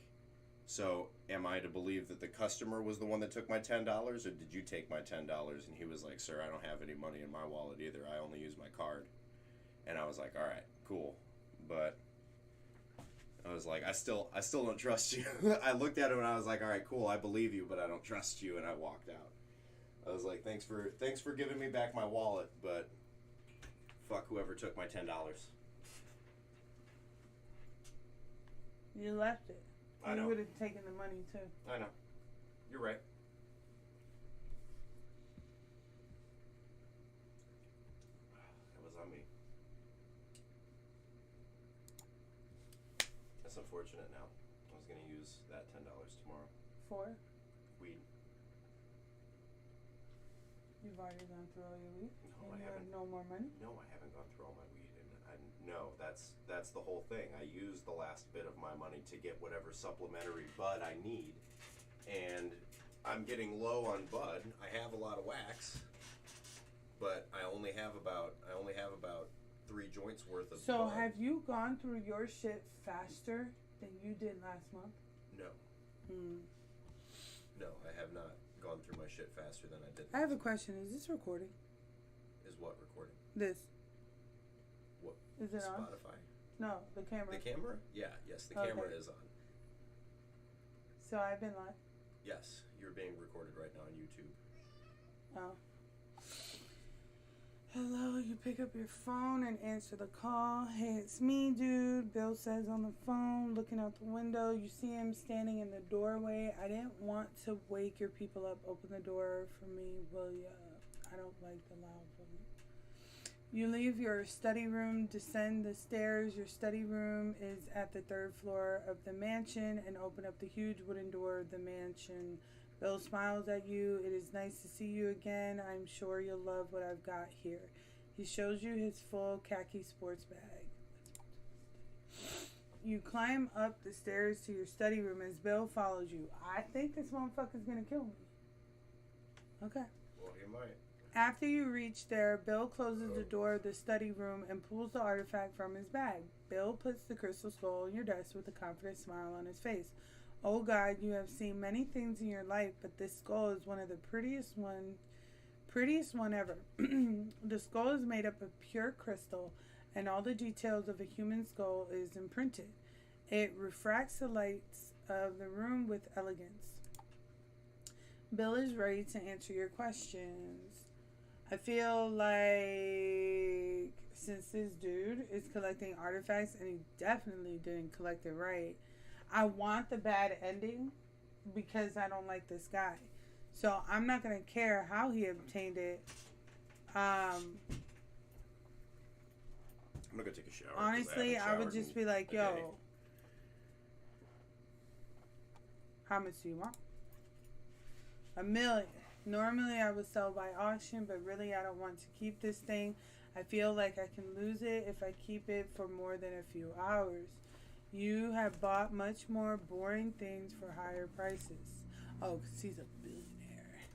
so am I to believe that the customer was the one that took my $10, or did you take my $10? And he was like, sir, I don't have any money in my wallet either. I only use my card. And I was like, all right, cool. But I was like, I still don't trust you. I looked at him and I was like, all right, cool, I believe you, but I don't trust you. And I walked out. I was like, thanks for giving me back my wallet, but fuck whoever took my $10. You left it. I know. You would have taken the money too. I know. You're right. That was on me. That's unfortunate now. I was going to use that $10 tomorrow. For? Weed. You've already gone through all your weed? No, and I you haven't. have no more money? No, I haven't gone through all my weed. No, that's the whole thing. I used the last bit of my money to get whatever supplementary bud I need, and I'm getting low on bud. I have a lot of wax, but I only have about 3 joints worth of So bud. have you gone through your shit faster than you did last month? No. No, I have not gone through my shit faster than I did. I have a question. Is this recording? Is what recording? This. What? Is it on? Spotify? No, the camera. The camera? Yeah, yes, the Okay. camera is on. So I've been live. Yes, you're being recorded right now on YouTube. Oh. Hello, you pick up your phone and answer the call. Hey, it's me, dude. Bill says on the phone, looking out the window. You see him standing in the doorway. I didn't want to wake your people up. Open the door for me, will ya? I don't like the loud one. You leave your study room, descend the stairs. Your study room is at the 3rd floor of the mansion, and open up the huge wooden door of the mansion. Bill smiles at you. It is nice to see you again. I'm sure you'll love what I've got here. He shows you his full khaki sports bag. You climb up the stairs to your study room as Bill follows you. I think this motherfucker's gonna kill me. Okay. Well, he might. After you reach there, Bill closes the door of the study room and pulls the artifact from his bag. Bill puts the crystal skull on your desk with a confident smile on his face. Oh God, you have seen many things in your life, but this skull is one of the prettiest one ever. The skull is made up of pure crystal, and all the details of a human skull is imprinted. It refracts the lights of the room with elegance. Bill is ready to answer your questions. I feel like since this dude is collecting artifacts and he definitely didn't collect it right, I want the bad ending because I don't like this guy. So I'm not going to care how he obtained it. I'm gonna go take a shower. Honestly, I would just be like, yo, how much do you want? $1 million. Normally I would sell by auction, but really I don't want to keep this thing. I feel like I can lose it if I keep it for more than a few hours. You have bought much more boring things for higher prices. Oh, because he's a billionaire.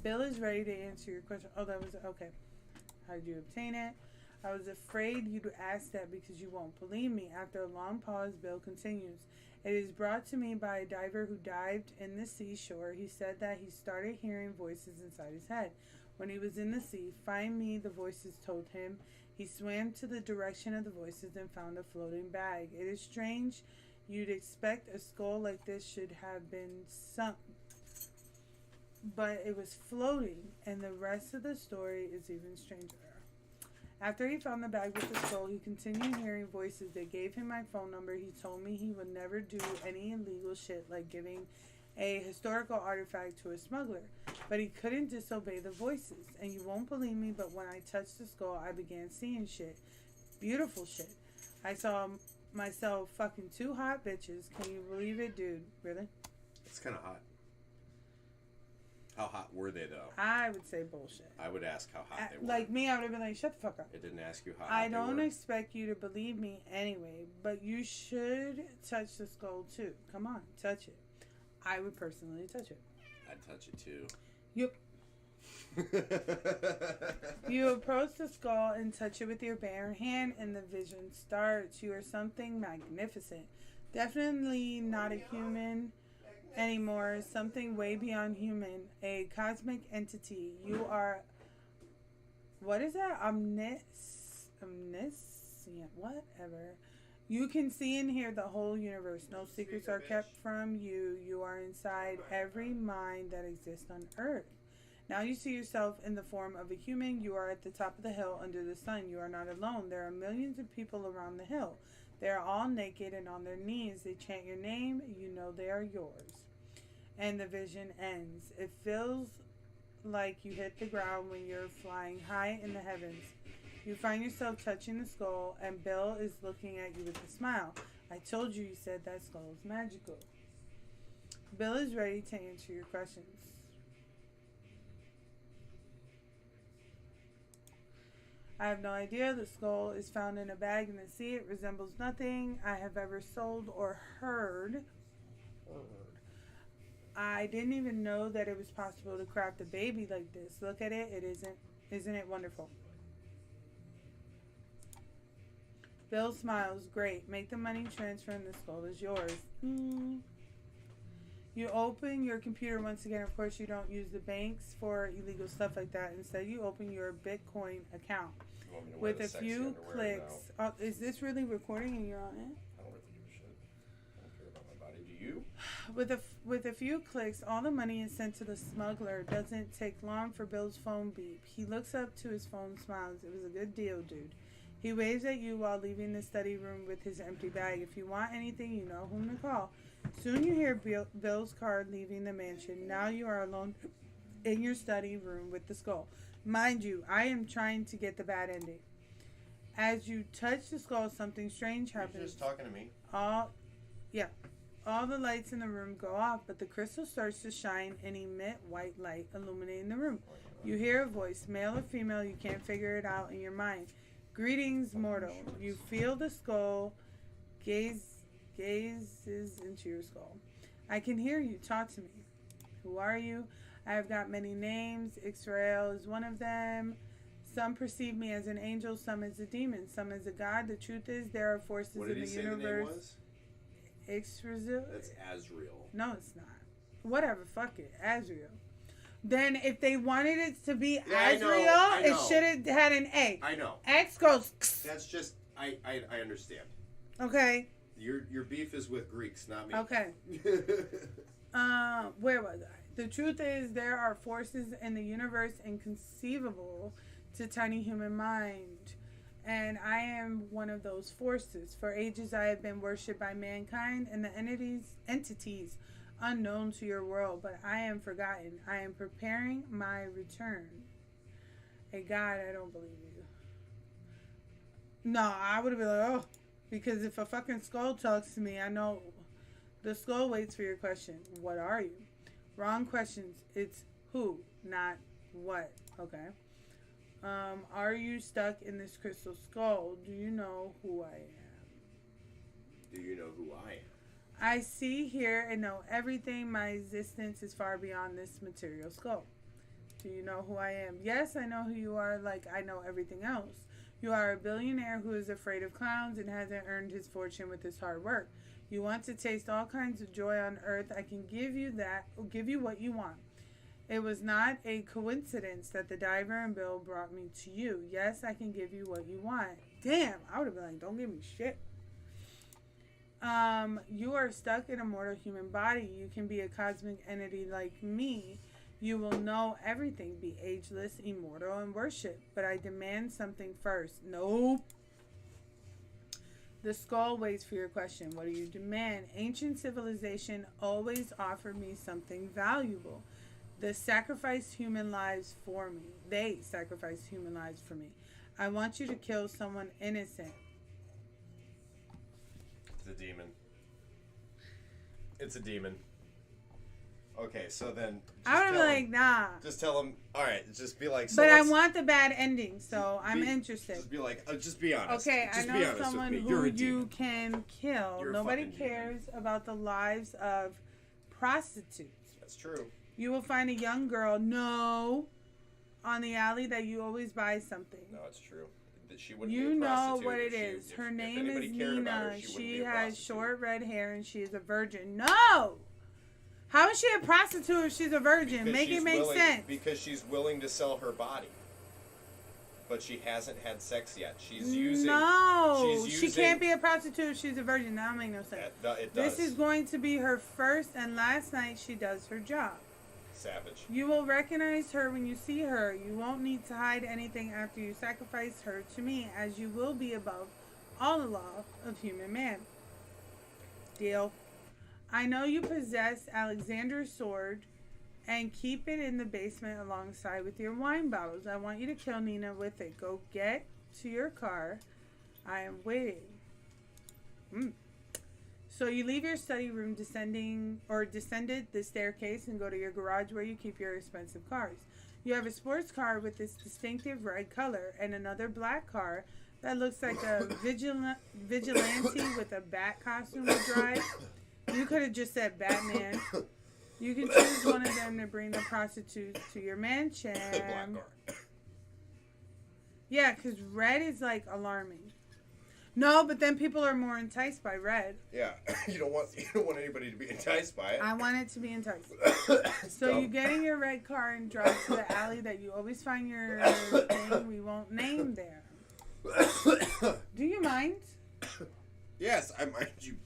Bill is ready to answer your question. Oh, that was okay. How did you obtain it? I was afraid you'd ask that because you won't believe me. After a long pause, Bill continues. It is brought to me by a diver who dived in the seashore. He said that he started hearing voices inside his head. When he was in the sea, find me, the voices told him. He swam to the direction of the voices and found a floating bag. It is strange. You'd expect a skull like this should have been sunk, but it was floating, and the rest of the story is even stranger. After he found the bag with the skull, he continued hearing voices. They gave him my phone number. He told me he would never do any illegal shit like giving a historical artifact to a smuggler. But he couldn't disobey the voices. And you won't believe me, but when I touched the skull, I began seeing shit. Beautiful shit. I saw myself fucking 2 hot bitches. Can you believe it, dude? Really? It's kind of hot. How hot were they, though? I would say bullshit. I would ask how hot they were. Like me, I would have been like, shut the fuck up. It didn't ask you how hot I they don't were. expect you to believe me anyway, but you should touch the skull too. Come on, touch it. I would personally touch it. I'd touch it too. Yep. You approach the skull and touch it with your bare hand, and the vision starts. You are something magnificent. Definitely not a human anymore. Something way beyond human. A cosmic entity. You are... What is that? Omniscient? Whatever. You can see and hear the whole universe. No secrets are kept from you. You are inside every mind that exists on Earth. Now you see yourself in the form of a human. You are at the top of the hill under the sun. You are not alone. There are millions of people around the hill. They are all naked and on their knees. They chant your name. You know they are yours. And the vision ends. It feels like you hit the ground when you're flying high in the heavens. You find yourself touching the skull, and Bill is looking at you with a smile. I told you, he said, that skull is magical. Bill is ready to answer your questions. I have no idea. The skull is found in a bag in the sea. It resembles nothing I have ever sold or heard. I didn't even know that it was possible to craft a baby like this. Look at it. Isn't it wonderful? Bill smiles. Great. Make the money transfer and the skull is yours. You open your computer once again. Of course, you don't use the banks for illegal stuff like that. Instead, you open your Bitcoin account. With a few clicks. Is this really recording and you're on it? I don't really give a shit. I don't care about my body. Do you? With a few clicks, all the money is sent to the smuggler. Doesn't take long for Bill's phone beep. He looks up to his phone, smiles. It was a good deal, dude. He waves at you while leaving the study room with his empty bag. If you want anything, you know whom to call. Soon you hear Bill's car leaving the mansion. Now you are alone in your study room with the skull. Mind you, I am trying to get the bad ending. As you touch the skull, something strange happens. You're just talking to me. All the lights in the room go off, but the crystal starts to shine and emit white light, illuminating the room. You hear a voice, male or female, you can't figure it out in your mind. Greetings, mortal. You feel the skull gazes into your skull. I can hear you. Talk to me. Who are you? I have got many names. Israel is one of them. Some perceive me as an angel, some as a demon, some as a god. The truth is, there are forces in the universe. Ixrazil? That's Azrael. No, it's not. Whatever, fuck it. Azrael. Then if they wanted it to be Azrael, I know. it should have had an A. I know. X goes. That's just I understand. Okay. Your beef is with Greeks, not me. Okay. Where was I? The truth is, there are forces in the universe inconceivable to tiny human mind, and I am one of those forces. For ages, I have been worshipped by mankind and the entities unknown to your world, but I am forgotten. I am preparing my return. Hey, God, I don't believe you. No, I would have been like, oh, because if a fucking skull talks to me, I know the skull waits for your question. What are you? Wrong questions. It's who, not what. Okay. Are you stuck in this crystal skull? Do you know who I am? Do you know who I am? I see, hear, and know everything. My existence is far beyond this material skull. Do you know who I am? Yes, I know who you are, like I know everything else. You are a billionaire who is afraid of clowns and hasn't earned his fortune with his hard work. You want to taste all kinds of joy on earth. I can give you that, or give you what you want. It was not a coincidence that the diver and Bill brought me to you. Yes, I can give you what you want. Damn, I would have been like, don't give me shit. You are stuck in a mortal human body. You can be a cosmic entity like me. You will know everything, be ageless, immortal, and worship. But I demand something first. Nope. The skull waits for your question. What do you demand? Ancient civilization always offered me something valuable. They sacrificed human lives for me. I want you to kill someone innocent. It's a demon. It's a demon. Okay, so then I would be like, nah. Just tell him. All right, just be like. So but I want the bad ending, so I'm interested. Just be like, just be honest. Okay, just I know someone who you can kill. You're Nobody cares about the lives of prostitutes. That's true. You will find a young girl, on the alley that you always buy something. No, it's true. She wouldn't you be a know prostitute what it if is. she, Her if name is Nina. She has prostitute. short red hair and she is a virgin. No! How is she a prostitute if she's a virgin? Because Make it make sense. Because she's willing to sell her body. But she hasn't had sex yet. She's using... No! She can't be a prostitute if she's a virgin. That don't make no sense. It does. This is going to be her first and last night she does her job. Savage. You will recognize her when you see her. You won't need to hide anything after you sacrifice her to me, as you will be above all the law of human man. Deal. I know you possess Alexander's sword and keep it in the basement alongside with your wine bottles. I want you to kill Nina with it. Go get to your car. I am waiting. So you leave your study room descended the staircase and go to your garage where you keep your expensive cars. You have a sports car with this distinctive red color and another black car that looks like a vigilante with a bat costume to drive. You could have just said Batman. You can choose one of them to bring the prostitutes to your mansion. Black car. Yeah, because red is like alarming. No, but then people are more enticed by red. Yeah, you don't want anybody to be enticed by it. I want it to be enticed. So you get in your red car and drive to the alley that you always find your thing we won't name there. Do you mind? Yes, I mind you.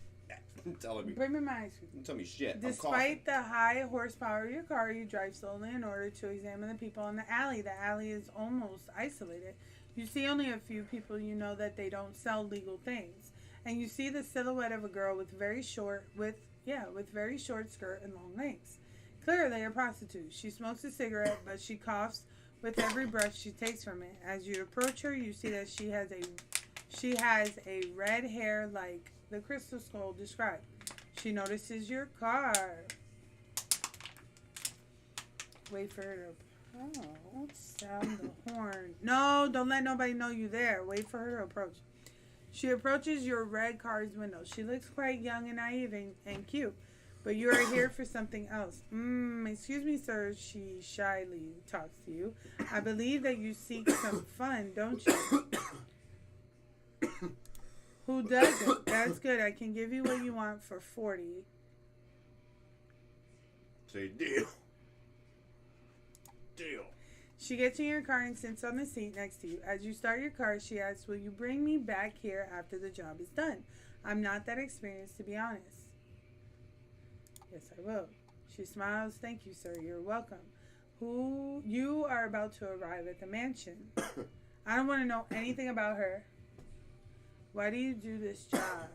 Telling me. Bring me my ice cream. Don't tell me shit. Despite the high horsepower of your car, you drive slowly in order to examine the people in the alley. The alley is almost isolated. You see only a few people. You know that they don't sell legal things, and you see the silhouette of a girl with very short skirt and long legs. Clearly a prostitute. She smokes a cigarette, but she coughs with every breath she takes from it. As you approach her, you see that she has a red hair like the crystal skull described. She notices your car. Wait for her to sound the horn. No, don't let nobody know you there. Wait for her to approach. She approaches your red car's window. She looks quite young and naive and cute, but you are here for something else. Excuse me, sir. She shyly talks to you. I believe that you seek some fun, don't you? Who doesn't? That's good. I can give you what you want for 40. Say deal. Deal. She gets in your car and sits on the seat next to you. As you start your car, she asks, will you bring me back here after the job is done? I'm not that experienced, to be honest. Yes, I will. She smiles. Thank you, sir. You're welcome. You are about to arrive at the mansion. I don't want to know anything about her. Why do you do this job?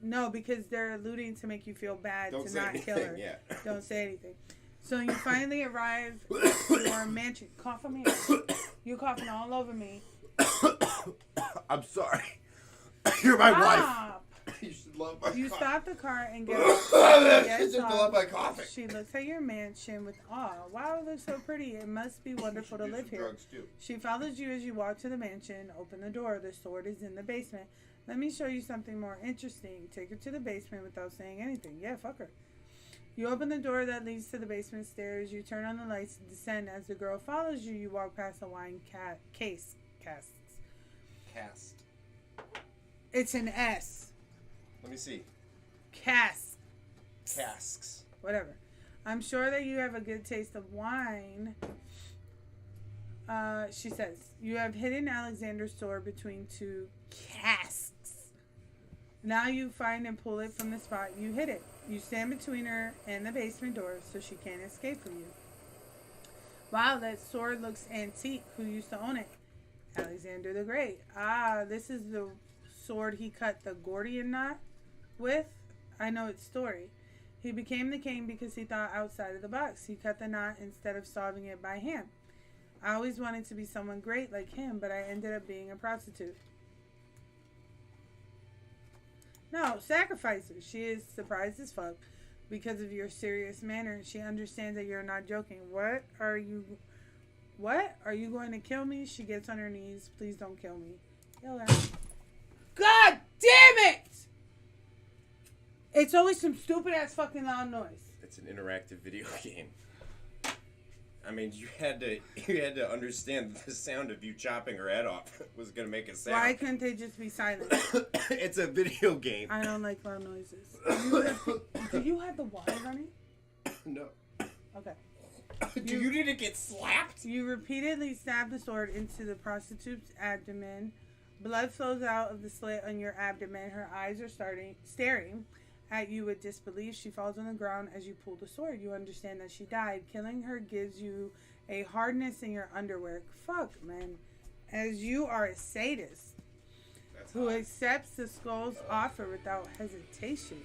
No, because they're alluding to make you feel bad to not kill her. Yeah. Don't say anything. So you finally arrive at your mansion. Cough on me. You coughing all over me. I'm sorry. You're my wife. Stop. You should love my You cough. stop the car and get Just love my coughing. She looks at your mansion with awe. Wow, it looks so pretty. It must be wonderful to live here. Drugs too. She follows you as you walk to the mansion. Open the door. The sword is in the basement. Let me show you something more interesting. Take her to the basement without saying anything. Yeah, fuck her. You open the door that leads to the basement stairs. You turn on the lights to descend. As the girl follows you, you walk past a wine casks. Cast. It's an S. Let me see. Casks. Casks. Whatever. I'm sure that you have a good taste of wine. She says, you have hidden Alexander's sword between two casks. Now you find and pull it from the spot you hid it. You stand between her and the basement door so she can't escape from you. Wow, that sword looks antique. Who used to own it? Alexander the Great. Ah, this is the sword he cut the Gordian knot with. I know its story. He became the king because he thought outside of the box. He cut the knot instead of solving it by hand. I always wanted to be someone great like him, but I ended up being a prostitute. No, sacrifice her. She is surprised as fuck because of your serious manner. She understands that you're not joking. What? Are you going to kill me? She gets on her knees. Please don't kill me. Yell at her. God damn it! It's always some stupid ass fucking loud noise. It's an interactive video game. I mean, you had to understand that the sound of you chopping her head off was gonna make a sound. Why couldn't they just be silent? It's a video game. I don't like loud noises. Do you have the water running? No. Okay. Do you need to get slapped? You repeatedly stab the sword into the prostitute's abdomen. Blood flows out of the slit on your abdomen. Her eyes are staring at you with disbelief. She falls on the ground as you pull the sword. You understand that she died. Killing her gives you a hardness in your underwear. Fuck, man. As you are a sadist who accepts the skull's offer without hesitation.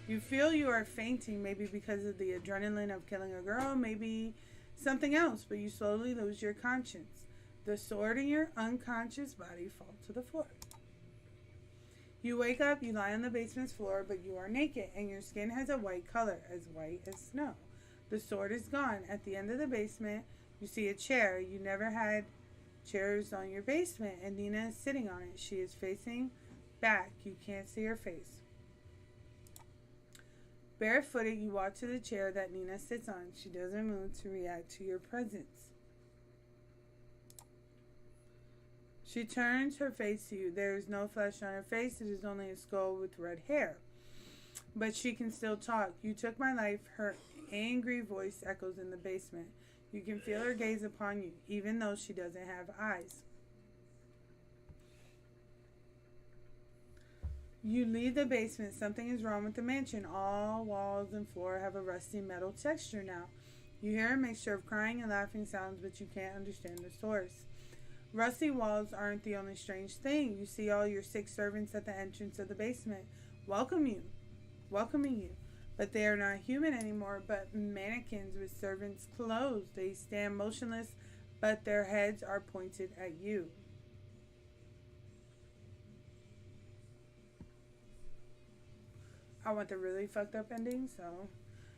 You feel you are fainting, maybe because of the adrenaline of killing a girl, maybe something else, but you slowly lose your conscience. The sword in your unconscious body falls to the floor. You wake up, you lie on the basement's floor, but you are naked, and your skin has a white color, as white as snow. The sword is gone. At the end of the basement, you see a chair. You never had chairs on your basement, and Nina is sitting on it. She is facing back. You can't see her face. Barefooted, you walk to the chair that Nina sits on. She doesn't move to react to your presence. She turns her face to you. There is no flesh on her face. It is only a skull with red hair. But she can still talk. You took my life. Her angry voice echoes in the basement. You can feel her gaze upon you, even though she doesn't have eyes. You leave the basement. Something is wrong with the mansion. All walls and floor have a rusty metal texture now. You hear a mixture of crying and laughing sounds, but you can't understand the source. Rusty walls aren't the only strange thing. You see all your 6 servants at the entrance of the basement, welcoming you. But they are not human anymore, but mannequins with servants' clothes. They stand motionless, but their heads are pointed at you. I want the really fucked up ending, so...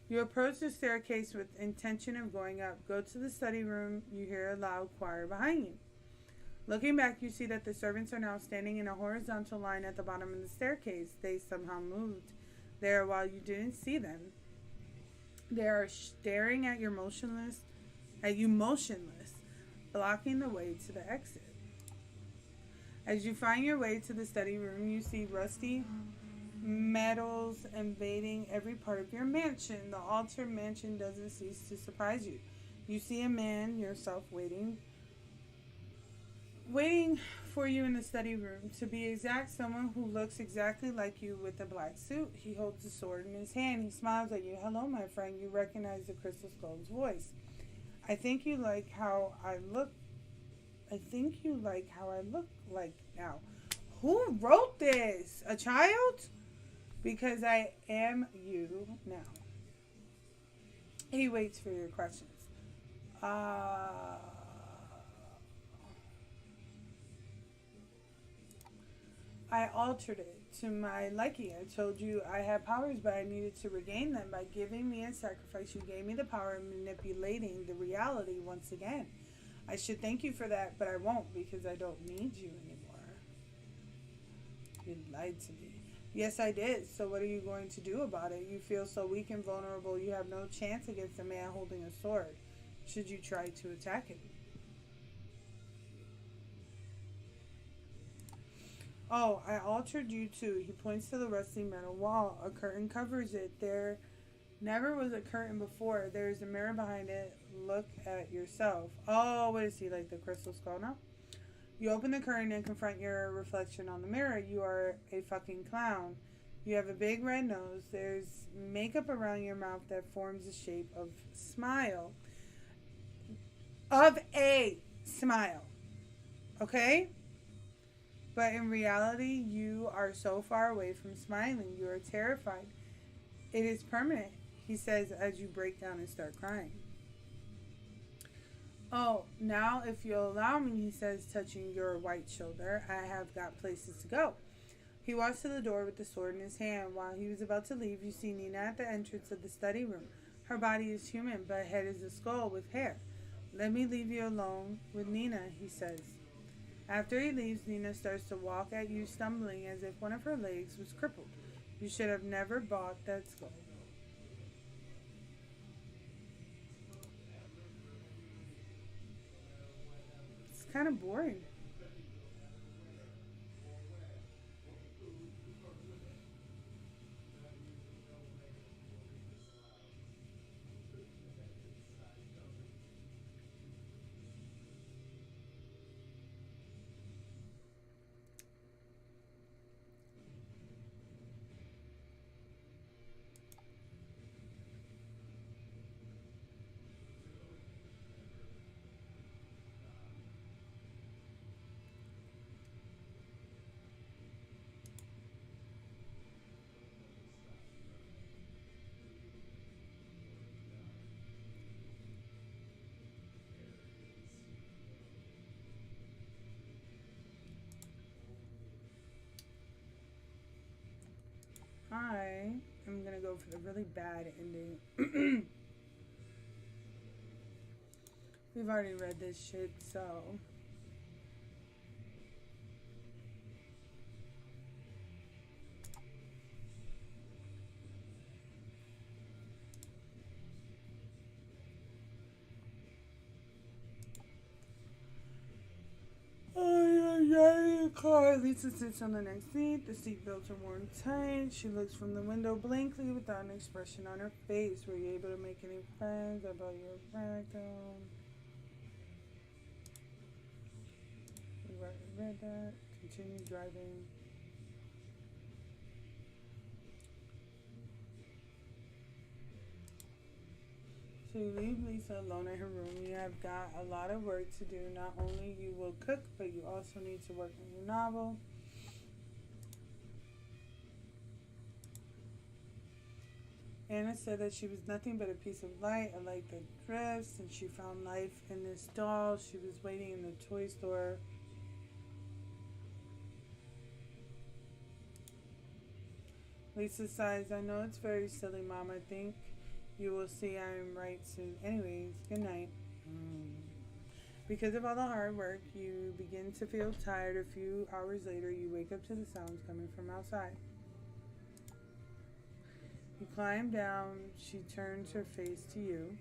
You approach the staircase with intention of going up. Go to the study room. You hear a loud choir behind you. Looking back, you see that the servants are now standing in a horizontal line at the bottom of the staircase. They somehow moved there while you didn't see them. They are staring at you motionless, blocking the way to the exit. As you find your way to the study room, you see rusty metals invading every part of your mansion. The altered mansion doesn't cease to surprise you. You see a man yourself waiting for you in the study room. To be exact, someone who looks exactly like you with a black suit. He holds a sword in his hand. He smiles at you. Hello, my friend. You recognize the Crystal Skull's voice. I think you like how I look like now. Who wrote this? A child? Because I am you now. He waits for your questions. I altered it to my liking. I told you I had powers, but I needed to regain them. By giving me a sacrifice, you gave me the power of manipulating the reality once again. I should thank you for that, but I won't because I don't need you anymore. You lied to me. Yes, I did. So what are you going to do about it? You feel so weak and vulnerable. You have no chance against a man holding a sword. Should you try to attack him? Oh, I altered you too. He points to the rusty metal wall. A curtain covers it. There never was a curtain before. There is a mirror behind it. Look at yourself. Oh, what is he, like the Crystal Skull now? You open the curtain and confront your reflection on the mirror. You are a fucking clown. You have a big red nose. There's makeup around your mouth that forms the shape of smile. Of a smile. Okay? But in reality, you are so far away from smiling. You are terrified. It is permanent, he says as you break down and start crying. Oh, now if you'll allow me, he says, touching your white shoulder, I have got places to go. He walks to the door with the sword in his hand. While he was about to leave, you see Nina at the entrance of the study room. Her body is human, but head is a skull with hair. Let me leave you alone with Nina, he says. After he leaves, Nina starts to walk at you, stumbling as if one of her legs was crippled. You should have never bought that skull. It's kind of boring. I am going to go for the really bad ending. We've already read this shit, so... car. Lisa sits on the next seat. The seatbelts are worn tight. She looks from the window blankly without an expression on her face. Were you able to make any friends? I bought you a ragdoll. We already read that. Continue driving. So you leave Lisa alone in her room. You have got a lot of work to do. Not only you will cook, but you also need to work on your novel. Anna said that she was nothing but a piece of light, a light that drifts, and she found life in this doll. She was waiting in the toy store. Lisa sighs, I know it's very silly, Mom. I think you will see I am right soon. Anyways, good night. Because of all the hard work, you begin to feel tired. A few hours later, you wake up to the sounds coming from outside. You climb down. She turns her face to you.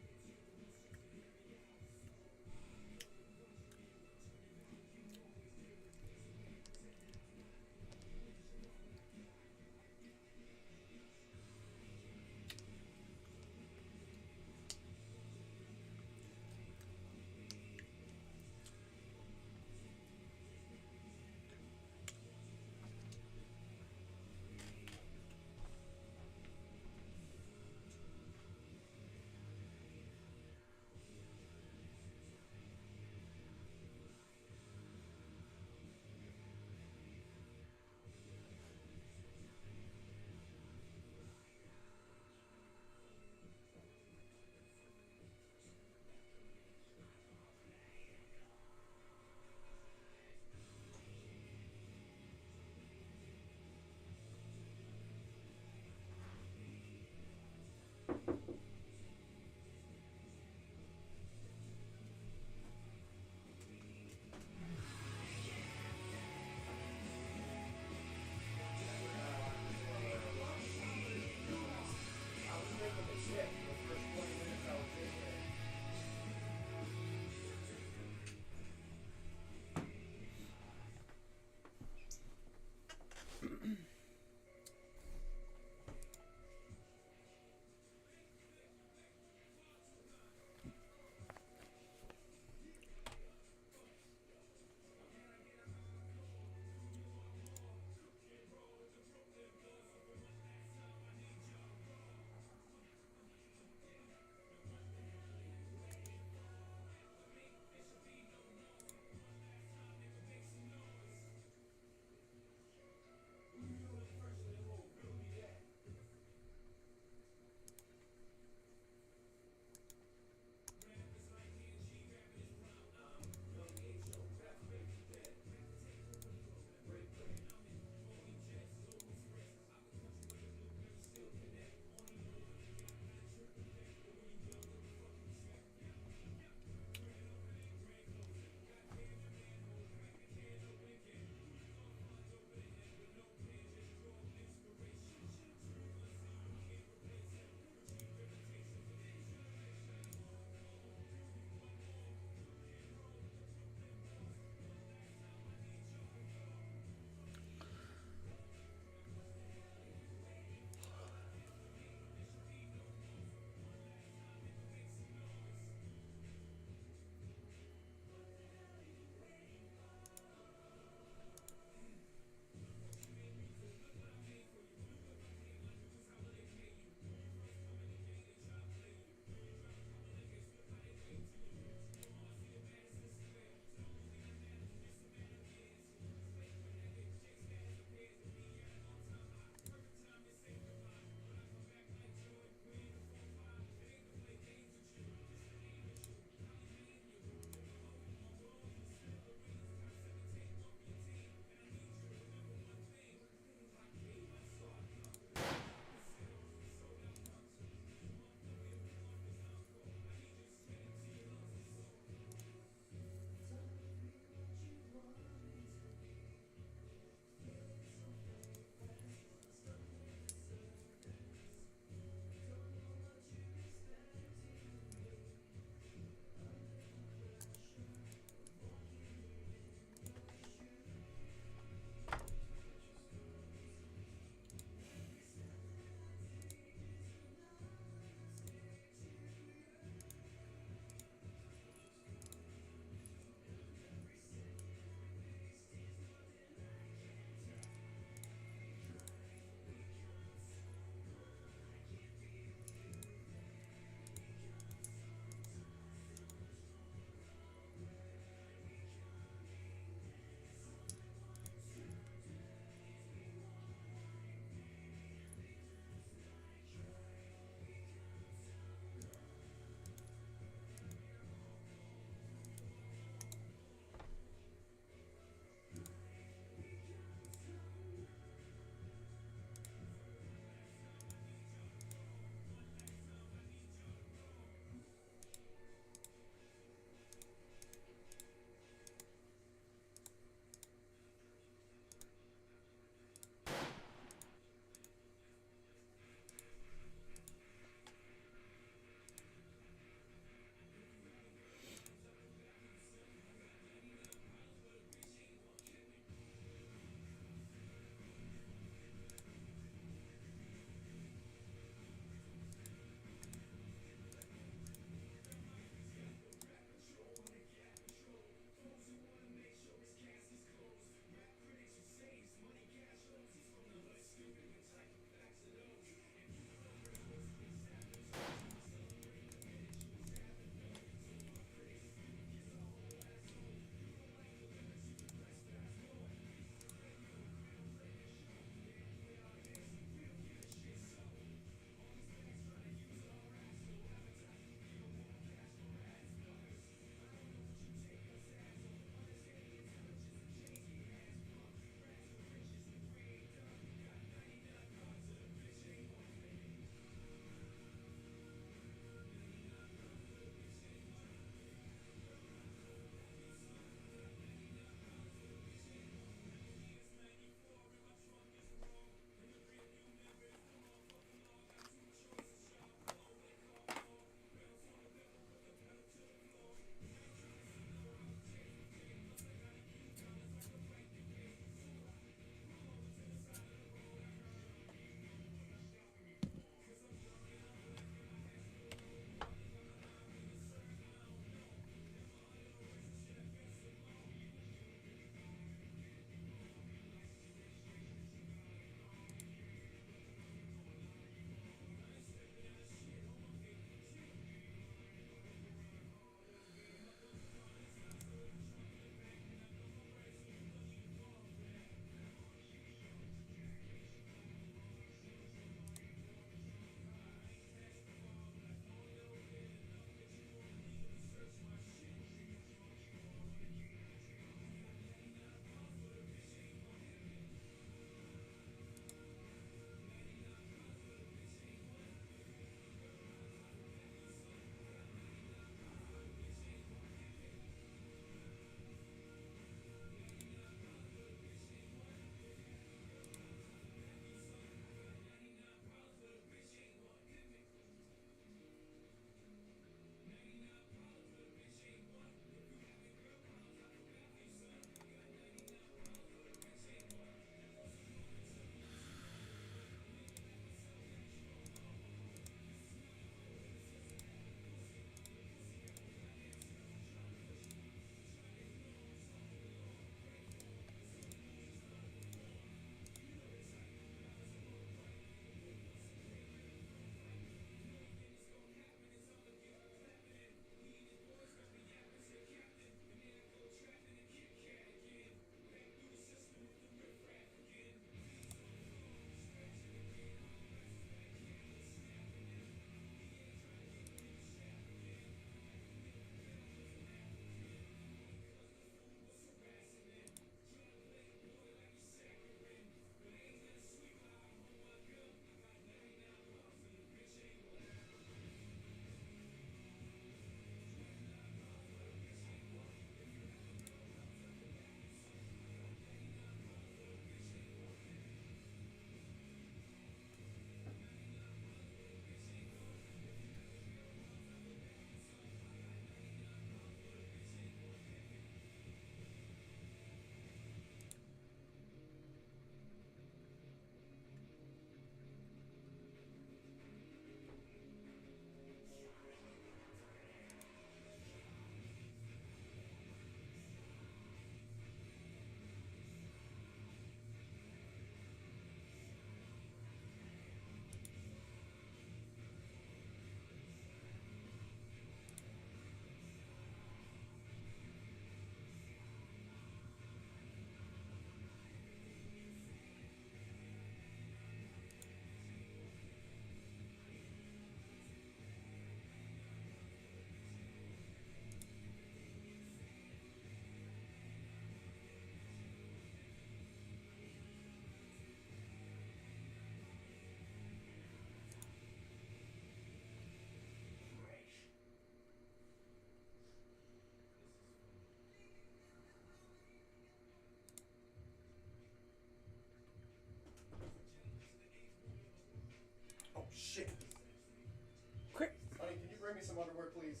me some underwear, please?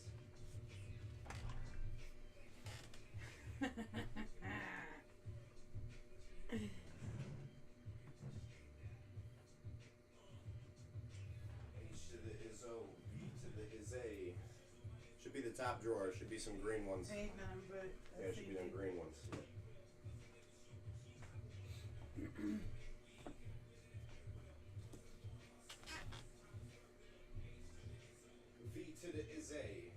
H to the Izzo, B to the Izzy. Should be the top drawer. Should be some green ones. Ain't none, but Yeah, it should be them green ones. V to the Izzy.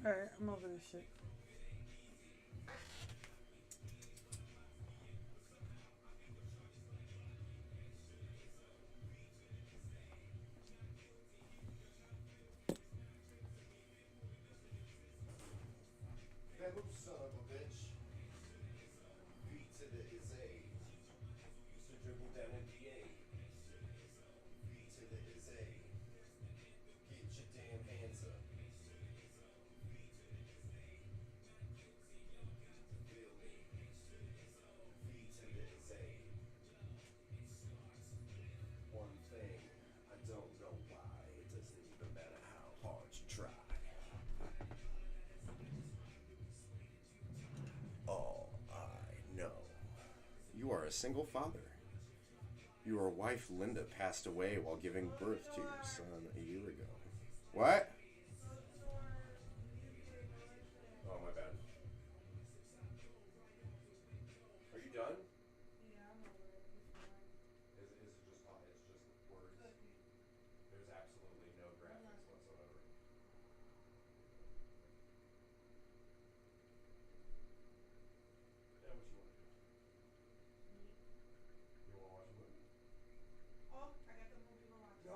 Alright, I'm over this shit. That little son of a bitch. V to the Izzy. Used to dribble down NBA. V to the Izzy. Get your damn hands up. Feel me. V to the Izzy. One thing, I don't know why. It doesn't even matter how hard you try. All I know. You are a single father. Your wife Linda passed away while giving birth to your son a year ago. What? Oh, my bad. Are you done? Yeah, I'm over it. It's fine. Is it just words? There's absolutely no graphics whatsoever. Yeah, what you want to do? You want to watch a movie? Oh, I got the movie we're watching.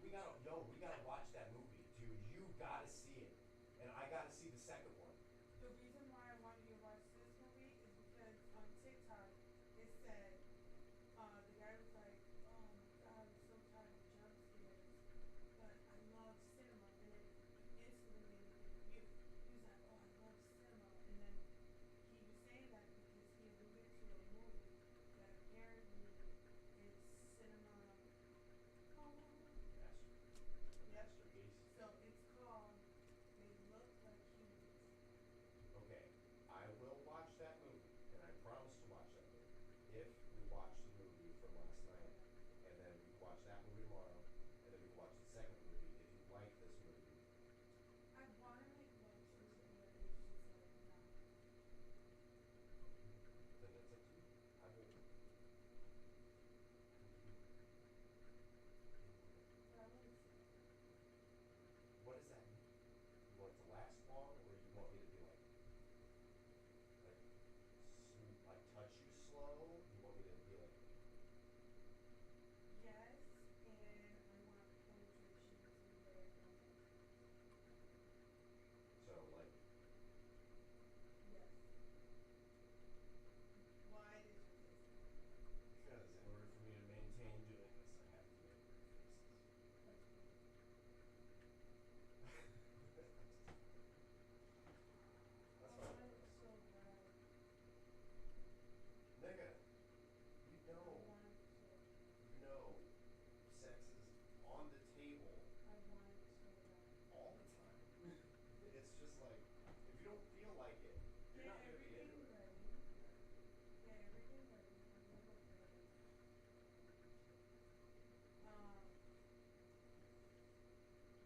We gotta watch that movie, dude. You gotta see it, and I gotta see the second one. The reason why I wanted you to watch this movie is because on TikTok it said, the guy was like, oh my god, I'm so tired of jump scares, but I love cinema, and it instantly made me think of you. He was like, oh, I love cinema, and then he was saying that because he alluded to a movie that apparently is cinema. Yep. So it's called They Look Like Humans. Okay, I will watch that movie, and I promise to watch that movie if we watch the movie from last night, and then we watch that movie tomorrow, and then we can watch the second movie if you like this movie. I want to make love to it, but it's just like, no. Then that's up to you. I will. But I want to see it. What does that mean? You want it to last long, or you want me to be like touch you slow? You want me to be like? Yes, and I want penetration to be very romantic. So like, Yes. Why did you say so? because in order for me to maintain doing this, I have to make weird faces. That's weird. That's Oh, fine. I look so bad. Nigga, you I know, want it so sex is on the table I want it so bad. all the time. It's just like, if you don't feel like it, you're Get not gonna be into everything it. ready. Get everything ready. I'm gonna go pray right now.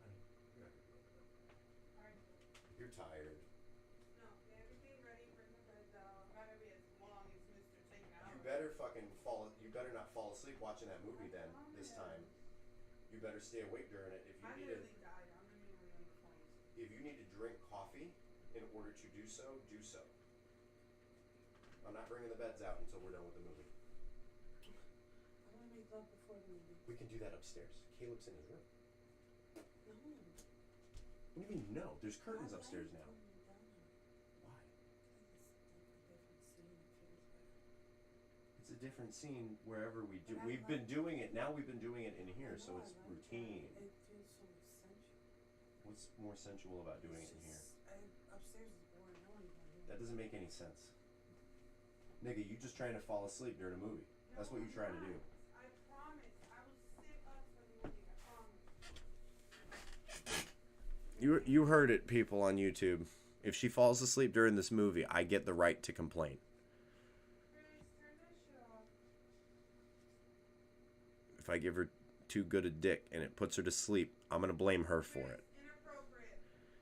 Honey, you're not gonna be into it. Alright, cool. You're tired. No, get everything ready. Bring the beds out. I'm not gonna be as long as Mr. Taking Out. You better you better not fall asleep watching that movie then, this time. You better stay awake during it. I literally died. I'm not even on the phone. If you need to drink coffee in order to do so, do so. I'm not bringing the beds out until we're done with the movie. I want to make love before the movie. We can do that upstairs. Caleb's in his room. No. What do you mean no? There's curtains upstairs now. Why? It's a different scene wherever we do. We've been doing it. Now we've been doing it in here, so it's routine. It feels so sensual. What's more sensual about doing it in here? Upstairs is boring. I don't even want to do it. That doesn't make any sense. Nigga, you just trying to fall asleep during a movie. That's what you're trying to do. I promise. I will sit You heard it, people on YouTube. If she falls asleep during this movie, I get the right to complain. If I give her too good a dick and it puts her to sleep, I'm going to blame her for it.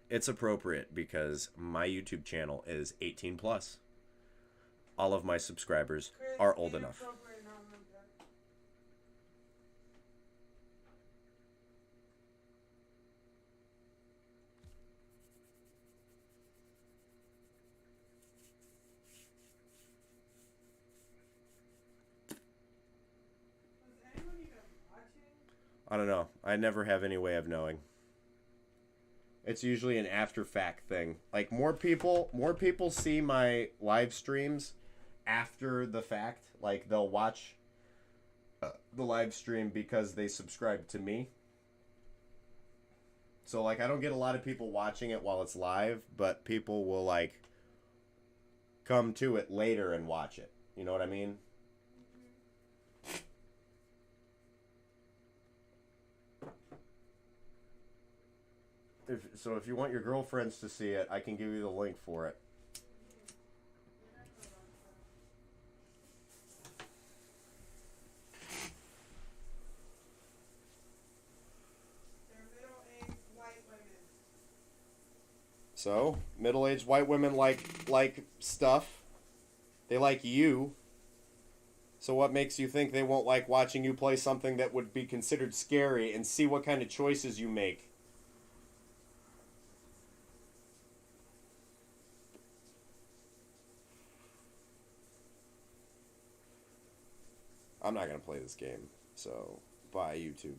It's appropriate because my YouTube channel is 18 plus. All of my subscribers are old enough. I don't know. I never have any way of knowing. It's usually an after fact thing. Like more people see my live streams after the fact. Like they'll watch the live stream because they subscribe to me. So like I don't get a lot of people watching it while it's live, but people will like come to it later and watch it. You know what I mean? If you want your girlfriends to see it, I can give you the link for it. So, middle-aged white women like stuff. They like you. So what makes you think they won't like watching you play something that would be considered scary and see what kind of choices you make? I'm not going to play this game, so bye, YouTube.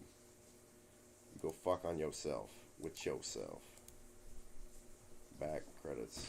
Go fuck on yourself with yourself. Back credits.